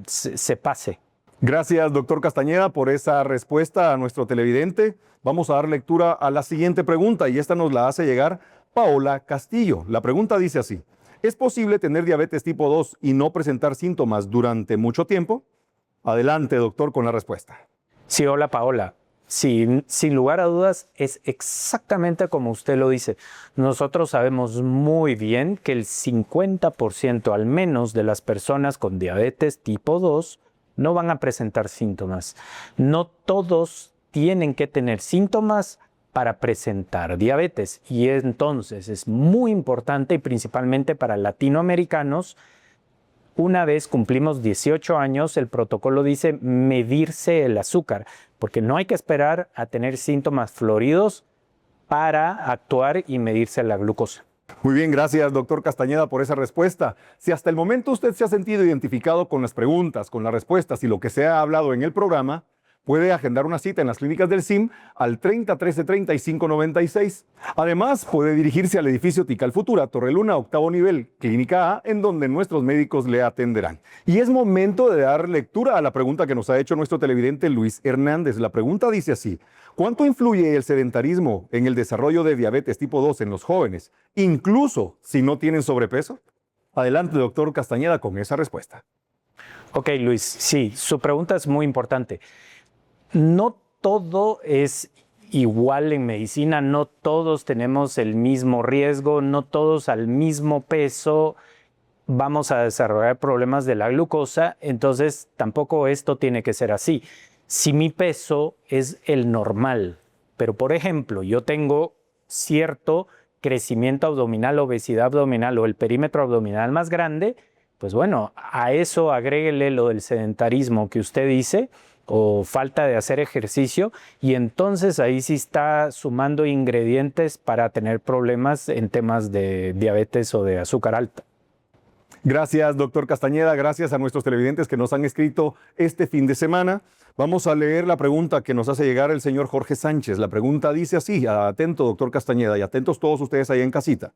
se pase.
Gracias, doctor Castañeda, por esa respuesta a nuestro televidente. Vamos a dar lectura a la siguiente pregunta y esta nos la hace llegar Paola Castillo. La pregunta dice así: ¿es posible tener diabetes tipo 2 y no presentar síntomas durante mucho tiempo? Adelante, doctor, con la respuesta.
Sí, hola Paola. Sí, sin lugar a dudas, es exactamente como usted lo dice. Nosotros sabemos muy bien que el 50% al menos de las personas con diabetes tipo 2 no van a presentar síntomas. No todos tienen que tener síntomas para presentar diabetes. Y entonces es muy importante, y principalmente para latinoamericanos, una vez cumplimos 18 años, el protocolo dice medirse el azúcar, porque no hay que esperar a tener síntomas floridos para actuar y medirse la glucosa.
Muy bien, gracias, doctor Castañeda, por esa respuesta. Si hasta el momento usted se ha sentido identificado con las preguntas, con las respuestas y lo que se ha hablado en el programa, puede agendar una cita en las clínicas del CIM al 30 13 35 96. Además, puede dirigirse al edificio Tikal Futura, Torre Luna, octavo nivel, Clínica A, en donde nuestros médicos le atenderán. Y es momento de dar lectura a la pregunta que nos ha hecho nuestro televidente Luis Hernández. La pregunta dice así: ¿cuánto influye el sedentarismo en el desarrollo de diabetes tipo 2 en los jóvenes, incluso si no tienen sobrepeso? Adelante, doctor Castañeda, con esa respuesta.
Ok, Luis, sí, su pregunta es muy importante. No todo es igual en medicina, no todos tenemos el mismo riesgo, no todos al mismo peso vamos a desarrollar problemas de la glucosa, entonces tampoco esto tiene que ser así. Si mi peso es el normal, pero por ejemplo yo tengo cierto crecimiento abdominal, obesidad abdominal o el perímetro abdominal más grande, pues bueno, a eso agréguele lo del sedentarismo que usted dice, o falta de hacer ejercicio, y entonces ahí sí está sumando ingredientes para tener problemas en temas de diabetes o de azúcar alta.
Gracias, doctor Castañeda. Gracias a nuestros televidentes que nos han escrito este fin de semana. Vamos a leer la pregunta que nos hace llegar el señor Jorge Sánchez. La pregunta dice así: atento, doctor Castañeda, y atentos todos ustedes ahí en casita.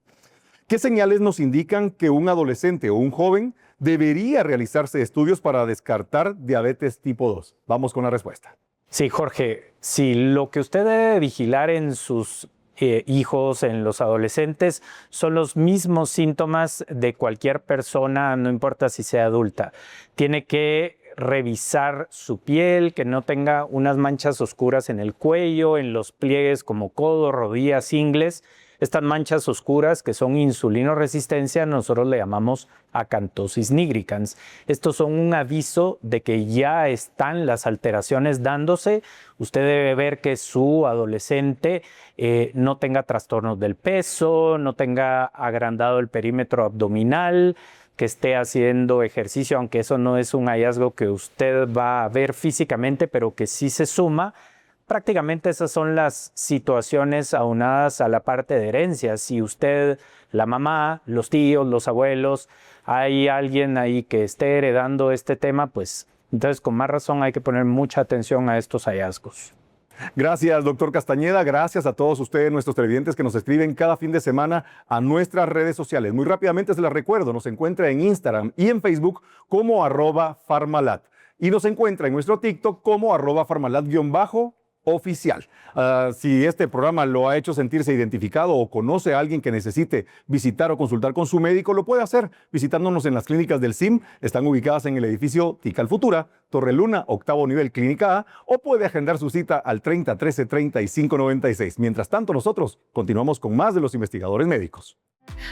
¿Qué señales nos indican que un adolescente o un joven debería realizarse estudios para descartar diabetes tipo 2? Vamos con la respuesta.
Sí, Jorge, sí, lo que usted debe vigilar en sus hijos, en los adolescentes, son los mismos síntomas de cualquier persona, no importa si sea adulta. Tiene que revisar su piel, que no tenga unas manchas oscuras en el cuello, en los pliegues como codo, rodillas, ingles. Estas manchas oscuras que son insulinoresistencia, nosotros le llamamos acantosis nigricans. Estos son un aviso de que ya están las alteraciones dándose. Usted debe ver que su adolescente no tenga trastornos del peso, no tenga agrandado el perímetro abdominal, que esté haciendo ejercicio, aunque eso no es un hallazgo que usted va a ver físicamente, pero que sí se suma. Prácticamente esas son las situaciones aunadas a la parte de herencia. Si usted, la mamá, los tíos, los abuelos, hay alguien ahí que esté heredando este tema, pues entonces con más razón hay que poner mucha atención a estos hallazgos.
Gracias, doctor Castañeda. Gracias a todos ustedes, nuestros televidentes que nos escriben cada fin de semana a nuestras redes sociales. Muy rápidamente se las recuerdo, nos encuentra en Instagram y en Facebook como @Farmalat. y nos encuentra en nuestro TikTok como @farmalat_oficial. Si este programa lo ha hecho sentirse identificado o conoce a alguien que necesite visitar o consultar con su médico, lo puede hacer visitándonos en las clínicas del CIM. Están ubicadas en el edificio Tikal Futura, Torre Luna, 8º nivel, Clínica A, o puede agendar su cita al 30 13 35 96. Mientras tanto, nosotros continuamos con más de los investigadores médicos.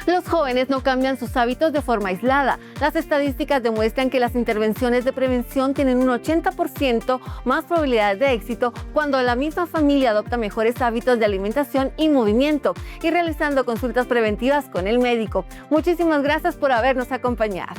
Los jóvenes no cambian sus hábitos de forma aislada. Las estadísticas demuestran que las intervenciones de prevención tienen un 80% más probabilidades de éxito cuando la misma familia adopta mejores hábitos de alimentación y movimiento y realizando consultas preventivas con el médico. Muchísimas gracias por habernos acompañado.